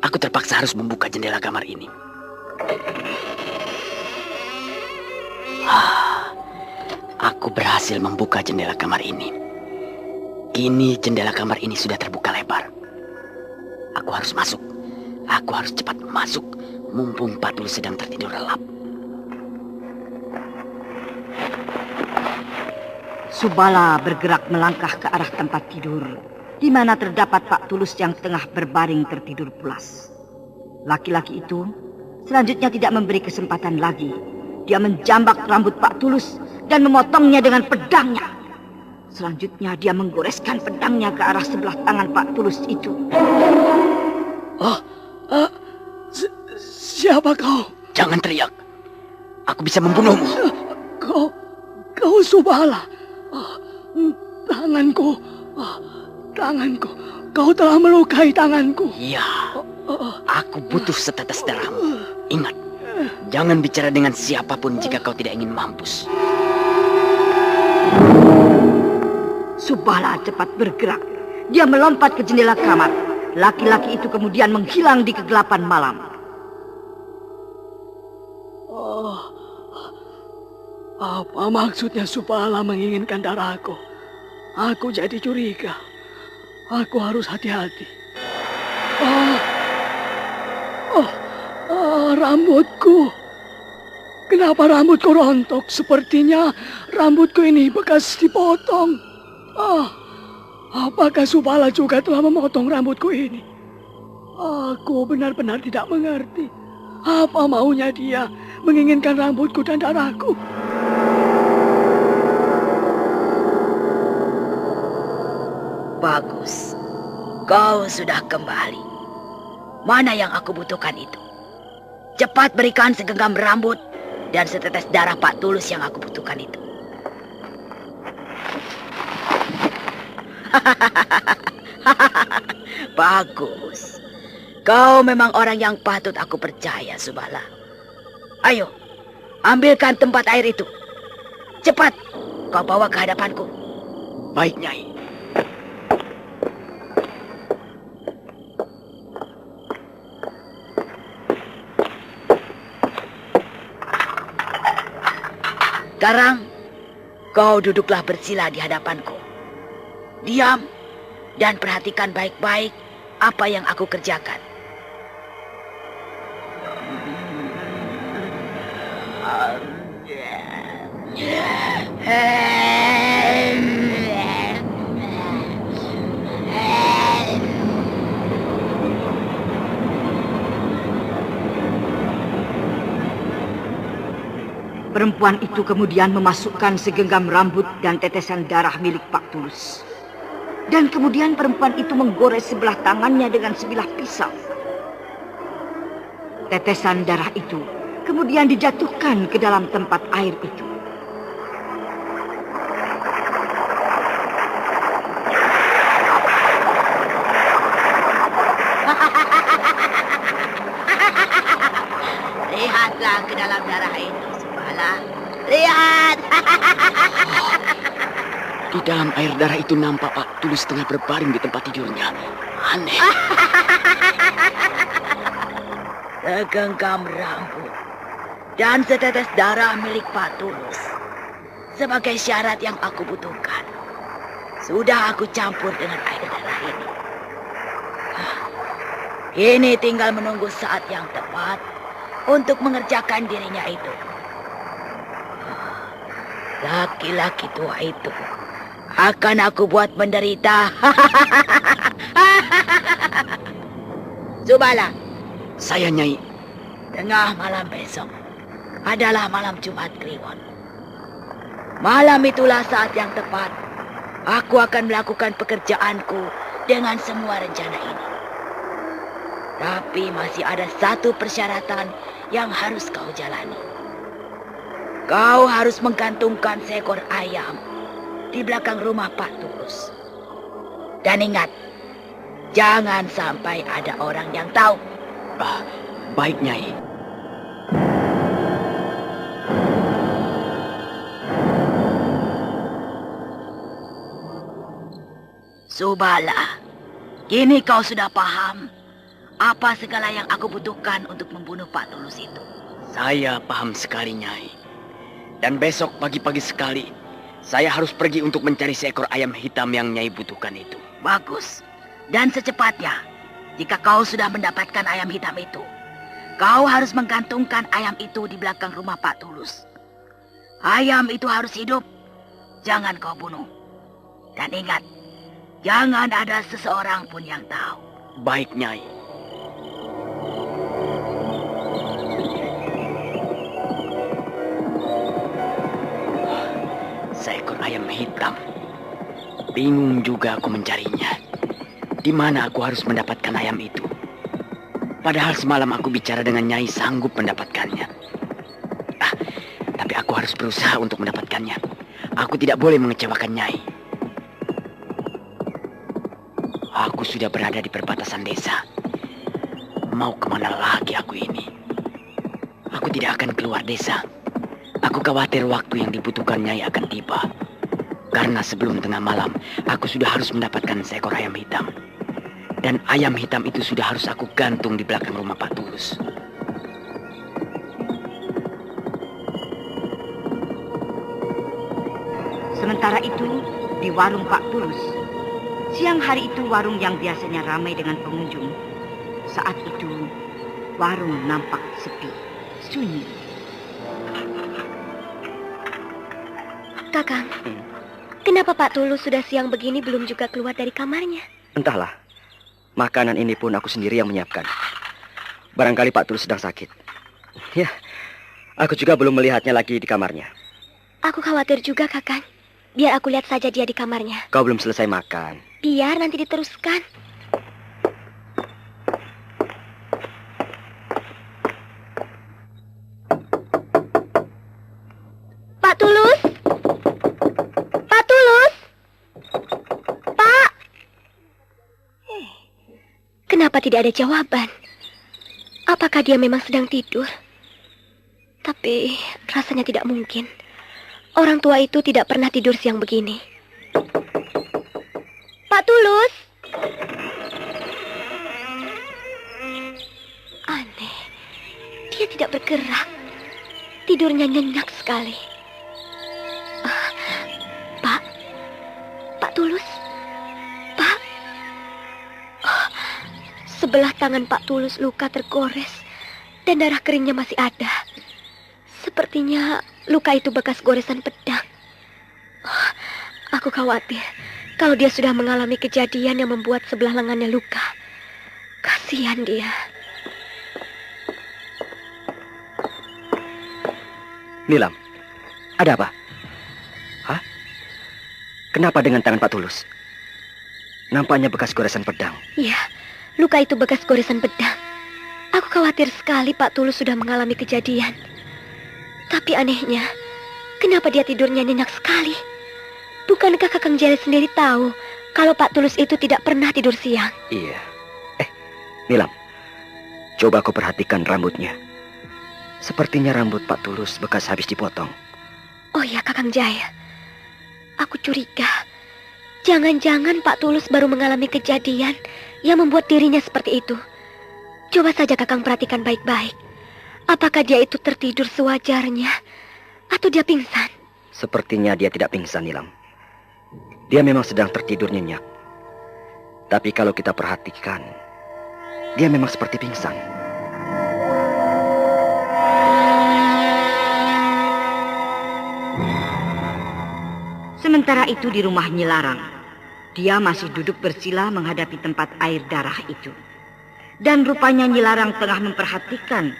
Aku terpaksa harus membuka jendela kamar ini. Aku berhasil membuka jendela kamar ini. Kini jendela kamar ini sudah terbuka lebar. Aku harus masuk. Aku harus cepat masuk, mumpung Pak Tulus sedang tertidur lelap. Subala bergerak melangkah ke arah tempat tidur, di mana terdapat Pak Tulus yang tengah berbaring tertidur pulas. Laki-laki itu selanjutnya tidak memberi kesempatan lagi. Dia menjambak rambut Pak Tulus dan memotongnya dengan pedangnya. Selanjutnya dia menggoreskan pedangnya ke arah sebelah tangan Pak Tulus itu. Siapa kau? Jangan teriak. Aku bisa membunuhmu. Kau Subala. Tanganku. Kau telah melukai tanganku. Iya. Aku butuh setetes darahmu. Ingat, jangan bicara dengan siapapun jika kau tidak ingin mampus. Subala cepat bergerak. Dia melompat ke jendela kamar. Laki-laki itu kemudian menghilang di kegelapan malam. Oh, apa maksudnya Subala menginginkan darahku? Aku jadi curiga. Aku harus hati-hati. Rambutku. Kenapa rambutku rontok? Sepertinya rambutku ini bekas dipotong. Apakah Subala juga telah memotong rambutku ini? Aku benar-benar tidak mengerti. Apa maunya dia menginginkan rambutku dan darahku? Bagus. Kau sudah kembali. Mana yang aku butuhkan itu? Cepat berikan segenggam rambut dan setetes darah Pak Tulus yang aku butuhkan itu. Bagus. Kau memang orang yang patut aku percaya, Subala. Ayo, ambilkan tempat air itu. Cepat, kau bawa ke hadapanku. Baik, Nyai. Sekarang, kau duduklah bersila di hadapanku. Diam dan perhatikan baik-baik apa yang aku kerjakan. Perempuan itu kemudian memasukkan segenggam rambut dan tetesan darah milik Pak Tulus. Dan kemudian perempuan itu menggores sebelah tangannya dengan sebilah pisau. Tetesan darah itu kemudian dijatuhkan ke dalam tempat air itu. Lihatlah ke dalam darah itu. Lihat. Di dalam air darah itu nampak Pak Tulus tengah berbaring di tempat tidurnya. Aneh. Segenggam rambut dan setetes darah milik Pak Tulus sebagai syarat yang aku butuhkan. Sudah aku campur dengan air darah ini. Ini tinggal menunggu saat yang tepat untuk mengerjakan dirinya itu. Laki-laki tua itu akan aku buat menderita. Subala. Saya, Nyai. Tengah malam besok adalah malam Jumat Kliwon. Malam itulah saat yang tepat. Aku akan melakukan pekerjaanku dengan semua rencana ini. Tapi masih ada satu persyaratan yang harus kau jalani. Kau harus menggantungkan seekor ayam di belakang rumah Pak Tulus. Dan ingat, jangan sampai ada orang yang tahu. Baik, Nyai. Subala, kini kau sudah paham apa segala yang aku butuhkan untuk membunuh Pak Tulus itu. Saya paham sekali, Nyai. Dan besok pagi-pagi sekali, saya harus pergi untuk mencari seekor ayam hitam yang Nyai butuhkan itu. Bagus. Dan secepatnya, jika kau sudah mendapatkan ayam hitam itu, kau harus menggantungkan ayam itu di belakang rumah Pak Tulus. Ayam itu harus hidup. Jangan kau bunuh. Dan ingat, jangan ada seseorang pun yang tahu. Baik, Nyai. Seekor ayam hitam. Bingung juga aku mencarinya. Di mana aku harus mendapatkan ayam itu? Padahal semalam aku bicara dengan Nyai sanggup mendapatkannya. Tapi aku harus berusaha untuk mendapatkannya. Aku tidak boleh mengecewakan Nyai. Aku sudah berada di perbatasan desa. Mau kemana lagi aku ini? Aku tidak akan keluar desa. Aku khawatir waktu yang dibutuhkan Nyai akan tiba. Karena sebelum tengah malam, aku sudah harus mendapatkan seekor ayam hitam. Dan ayam hitam itu sudah harus aku gantung di belakang rumah Pak Tulus. Sementara itu, di warung Pak Tulus. Siang hari itu warung yang biasanya ramai dengan pengunjung. Saat itu, warung nampak sepi, sunyi. Kakang, kenapa Pak Tulus sudah siang begini belum juga keluar dari kamarnya? Entahlah, makanan ini pun aku sendiri yang menyiapkan. Barangkali Pak Tulus sedang sakit. Ya, aku juga belum melihatnya lagi di kamarnya. Aku khawatir juga, Kakang. Biar aku lihat saja dia di kamarnya. Kau belum selesai makan. Biar nanti diteruskan. Pak Tulus! Pak Tulus! Pak! Kenapa tidak ada jawaban? Apakah dia memang sedang tidur? Tapi rasanya tidak mungkin. Orang tua itu tidak pernah tidur siang begini. Pak Tulus! Aneh, dia tidak bergerak. Tidurnya nyenyak sekali. Pak Tulus? Pak? Sebelah tangan Pak Tulus luka tergores dan darah keringnya masih ada. Sepertinya luka itu bekas goresan pedang. Aku khawatir kalau dia sudah mengalami kejadian yang membuat sebelah lengannya luka. Kasihan dia. Nilam, ada apa? Hah? Kenapa dengan tangan Pak Tulus? Nampaknya bekas goresan pedang. Iya, luka itu bekas goresan pedang. Aku khawatir sekali Pak Tulus sudah mengalami kejadian. Tapi anehnya, kenapa dia tidurnya nyenyak sekali? Bukankah Kakang Jaya sendiri tahu kalau Pak Tulus itu tidak pernah tidur siang? Iya. Nilam, coba kau perhatikan rambutnya. Sepertinya rambut Pak Tulus bekas habis dipotong. Oh ya, Kakang Jaya. Aku curiga. Jangan-jangan Pak Tulus baru mengalami kejadian yang membuat dirinya seperti itu. Coba saja Kakang perhatikan baik-baik. Apakah dia itu tertidur sewajarnya atau dia pingsan? Sepertinya dia tidak pingsan, Nilam. Dia memang sedang tertidur nyenyak. Tapi kalau kita perhatikan, dia memang seperti pingsan. Sementara itu di rumah Nyi Larang, dia masih duduk bersila menghadapi tempat air darah itu. Dan rupanya Nyi Larang tengah memperhatikan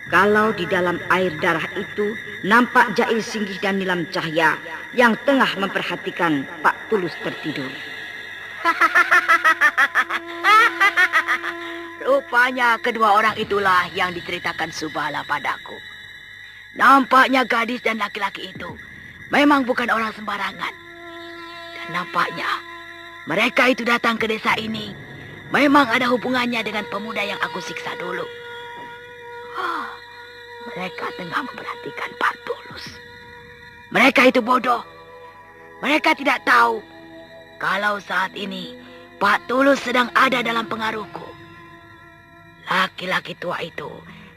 kalau di dalam air darah itu nampak Jail Singgih dan Nilam Cahya yang tengah memperhatikan Pak Tulus tertidur. Rupanya kedua orang itulah yang diceritakan Subala padaku. Nampaknya gadis dan laki-laki itu memang bukan orang sembarangan. Dan nampaknya mereka itu datang ke desa ini memang ada hubungannya dengan pemuda yang aku siksa dulu. Mereka tengah memperhatikan Pak Tulus. Mereka itu bodoh. Mereka tidak tahu kalau saat ini Pak Tulus sedang ada dalam pengaruhku. Laki-laki tua itu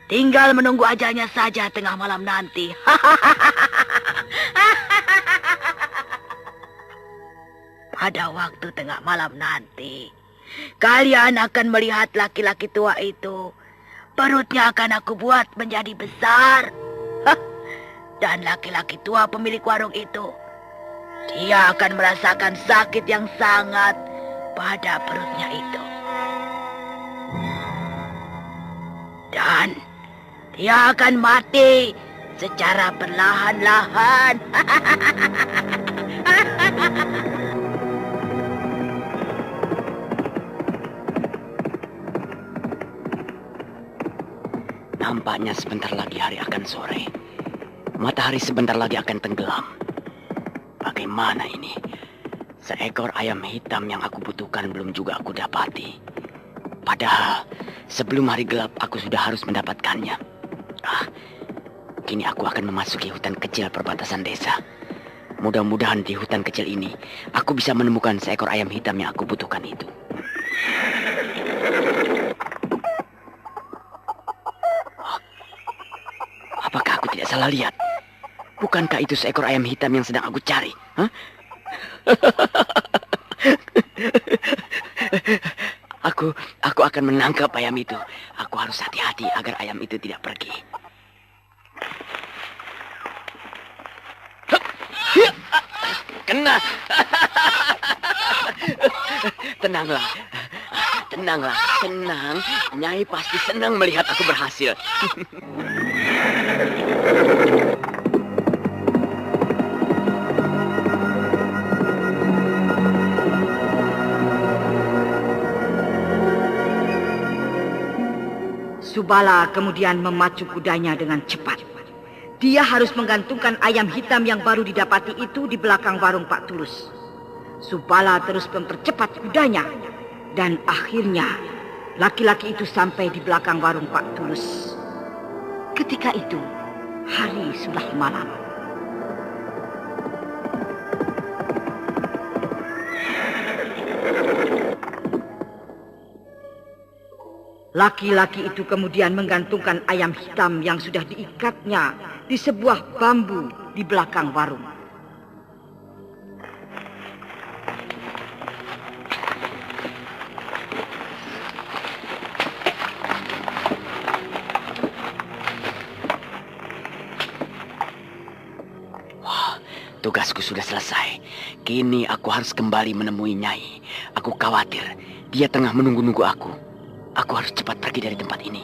tinggal menunggu ajalnya saja tengah malam nanti. Pada waktu tengah malam nanti, kalian akan melihat laki-laki tua itu. Perutnya akan aku buat menjadi besar. Dan laki-laki tua pemilik warung itu, dia akan merasakan sakit yang sangat pada perutnya itu. Dan dia akan mati secara perlahan-lahan. Nampaknya sebentar lagi hari akan sore. Matahari sebentar lagi akan tenggelam. Bagaimana ini? Seekor ayam hitam yang aku butuhkan belum juga aku dapati. Padahal sebelum hari gelap aku sudah harus mendapatkannya. Kini aku akan memasuki hutan kecil perbatasan desa. Mudah-mudahan di hutan kecil ini aku bisa menemukan seekor ayam hitam yang aku butuhkan itu. Apakah aku tidak salah lihat? Bukankah itu seekor ayam hitam yang sedang aku cari? Hah? Aku akan menangkap ayam itu. Aku harus hati-hati agar ayam itu tidak pergi. Kena. Tenanglah. Tenang. Nyai pasti senang melihat aku berhasil. Subala kemudian memacu kudanya dengan cepat. Dia harus menggantungkan ayam hitam yang baru didapati itu di belakang warung Pak Tulus. Subala terus mempercepat kudanya. Dan akhirnya laki-laki itu sampai di belakang warung Pak Tulus. Ketika itu hari sudah malam. Laki-laki itu kemudian menggantungkan ayam hitam yang sudah diikatnya di sebuah bambu di belakang warung. Wah, tugasku sudah selesai. Kini aku harus kembali menemui Nyai. Aku khawatir dia tengah menunggu-nunggu aku. Aku harus cepat pergi dari tempat ini.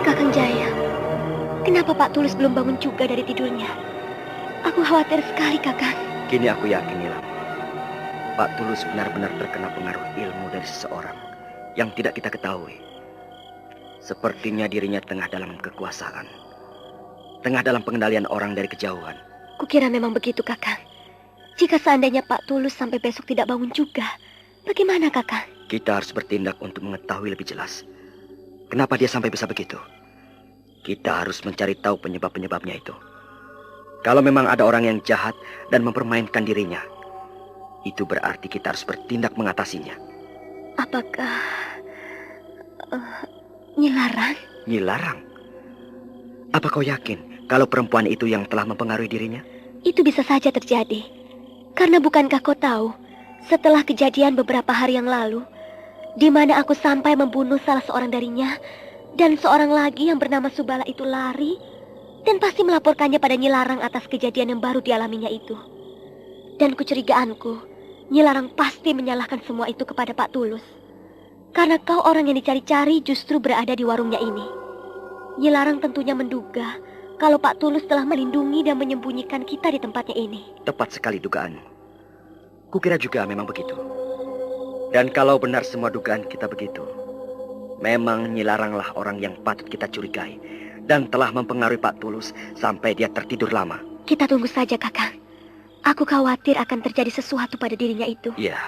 Kakang Jaya, kenapa Pak Tulus belum bangun juga dari tidurnya? Aku khawatir sekali, Kakang. Kini aku yakin, Nilam. Pak Tulus benar-benar terkena pengaruh ilmu dari seseorang yang tidak kita ketahui. Sepertinya dirinya tengah dalam kekuasaan. Tengah dalam pengendalian orang dari kejauhan. Kukira memang begitu, Kakang. Jika seandainya Pak Tulus sampai besok tidak bangun juga, bagaimana, Kakang? Kita harus bertindak untuk mengetahui lebih jelas. Kenapa dia sampai bisa begitu? Kita harus mencari tahu penyebab-penyebabnya itu. Kalau memang ada orang yang jahat dan mempermainkan dirinya, itu berarti kita harus bertindak mengatasinya. Apakah... Nyilarang? Nyilarang? Apa kau yakin kalau perempuan itu yang telah mempengaruhi dirinya? Itu bisa saja terjadi. Karena bukankah kau tahu, setelah kejadian beberapa hari yang lalu, di mana aku sampai membunuh salah seorang darinya, dan seorang lagi yang bernama Subala itu lari, dan pasti melaporkannya pada Nyilarang atas kejadian yang baru dialaminya itu. Dan kecurigaanku, Nyilarang pasti menyalahkan semua itu kepada Pak Tulus. Karena kau orang yang dicari-cari justru berada di warungnya ini. Nyilarang tentunya menduga kalau Pak Tulus telah melindungi dan menyembunyikan kita di tempatnya ini. Tepat sekali dugaanmu. Kukira juga memang begitu. Dan kalau benar semua dugaan kita begitu, memang Nyilaranglah orang yang patut kita curigai dan telah mempengaruhi Pak Tulus sampai dia tertidur lama. Kita tunggu saja, Kakang. Aku khawatir akan terjadi sesuatu pada dirinya itu. Iya.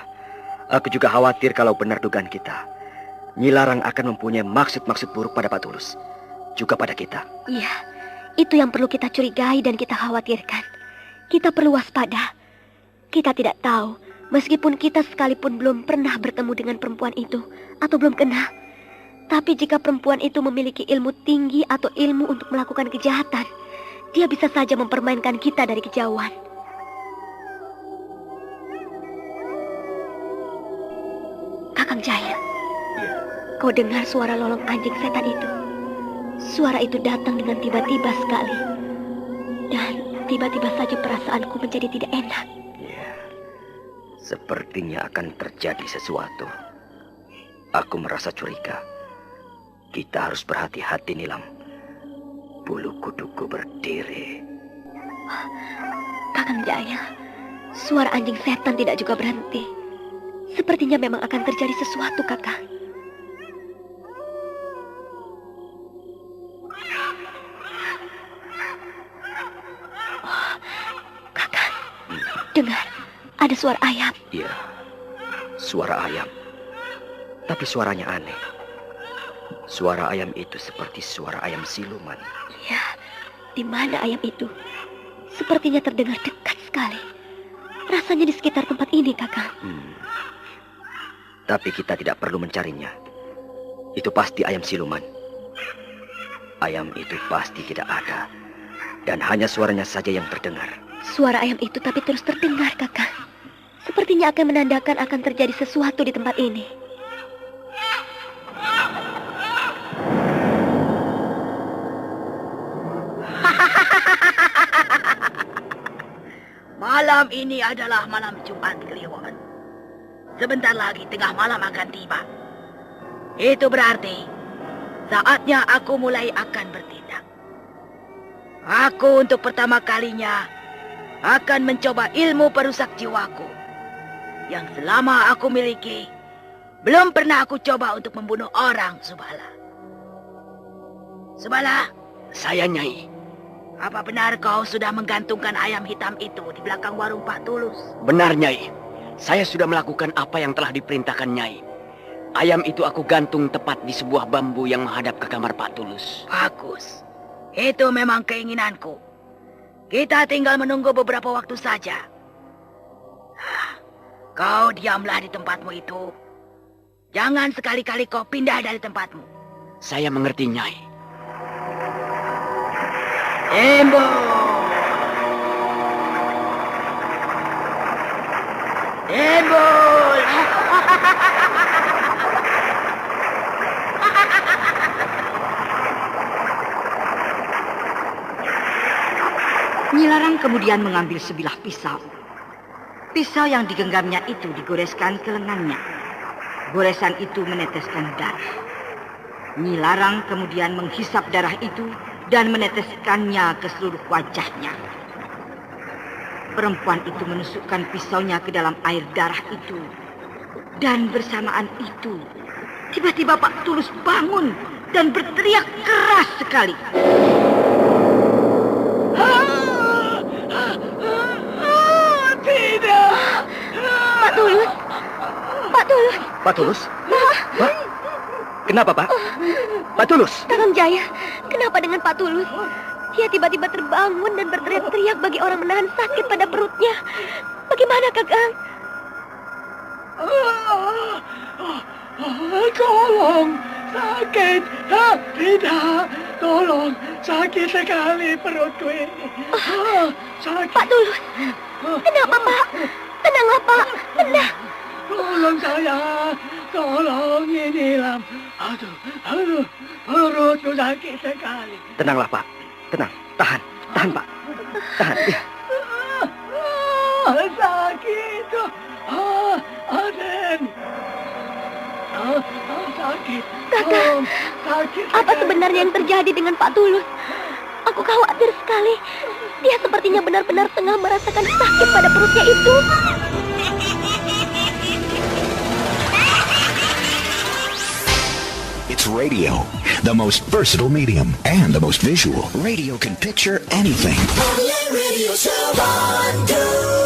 Aku juga khawatir kalau benar dugaan kita. Nyilarang akan mempunyai maksud-maksud buruk pada Pak Tulus. Juga pada kita. Iya, itu yang perlu kita curigai dan kita khawatirkan. Kita perlu waspada. Kita tidak tahu, meskipun kita sekalipun belum pernah bertemu dengan perempuan itu, atau belum kenal. Tapi jika perempuan itu memiliki ilmu tinggi atau ilmu untuk melakukan kejahatan, dia bisa saja mempermainkan kita dari kejauhan. Kakang Jaya, kau dengar suara lolong anjing setan itu? Suara itu datang dengan tiba-tiba sekali. Dan tiba-tiba saja perasaanku menjadi tidak enak. Ya, sepertinya akan terjadi sesuatu. Aku merasa curiga. Kita harus berhati-hati, Nilam. Bulu kuduku berdiri. Kakang Jaya, suara anjing setan tidak juga berhenti. Sepertinya memang akan terjadi sesuatu, Kakak. Oh, Kakak, dengar, ada suara ayam. Iya, Suara ayam. Tapi suaranya aneh. Suara ayam itu seperti suara ayam siluman. Ya, di mana ayam itu? Sepertinya terdengar dekat sekali. Rasanya di sekitar tempat ini, Kakang. Tapi kita tidak perlu mencarinya. Itu pasti ayam siluman. Ayam itu pasti tidak ada. Dan hanya suaranya saja yang terdengar. Suara ayam itu tapi terus terdengar, Kakang. Sepertinya akan menandakan akan terjadi sesuatu di tempat ini. Malam ini adalah malam Jumat Kliwon. Sebentar lagi tengah malam akan tiba. Itu berarti saatnya aku mulai akan bertindak. Aku untuk pertama kalinya akan mencoba ilmu perusak jiwaku. Yang selama aku miliki, belum pernah aku coba untuk membunuh orang, Subala. Subala? Saya, Nyai. Apa benar kau sudah menggantungkan ayam hitam itu di belakang warung Pak Tulus? Benar, Nyai. Saya sudah melakukan apa yang telah diperintahkan Nyai. Ayam itu aku gantung tepat di sebuah bambu yang menghadap ke kamar Pak Tulus. Bagus. Itu memang keinginanku. Kita tinggal menunggu beberapa waktu saja. Kau diamlah di tempatmu itu. Jangan sekali-kali kau pindah dari tempatmu. Saya mengerti, Nyai. Embo! Embol! Nyi Larang kemudian mengambil sebilah pisau. Pisau yang digenggamnya itu digoreskan ke lengannya. Goresan itu meneteskan darah. Nyi Larang kemudian menghisap darah itu dan meneteskannya ke seluruh wajahnya. Perempuan itu menusukkan pisaunya ke dalam air darah itu. Dan bersamaan itu, tiba-tiba Pak Tulus bangun dan berteriak keras sekali. Tidak! Pak Tulus! Pak Tulus! Pak Tulus? Pak? Kenapa, Pak? Pak Tulus? Kakang Jaya, kenapa dengan Pak Tulus? Dia tiba-tiba terbangun dan berteriak-teriak bagi orang menahan sakit pada perutnya. Bagaimana, Kakang? Tolong, sakit. Tidak, tolong, sakit sekali perutku ini. Sakit. Pak Tulus, kenapa, Pak? Tenanglah, Pak. Tenang. Tolong saya, tolong inilah. Aduh, perutku sakit sekali. Tenanglah, Pak. Tenang, tahan, Pak. Tahan, ya. Sakit. Aden. Sakit. Kakang, sakit. apa sebenarnya yang terjadi dengan Pak Tulus? Aku khawatir sekali. Dia sepertinya benar-benar tengah merasakan sakit pada perutnya itu. It's radio, the most versatile medium and the most visual. Radio can picture anything. Radio Salon.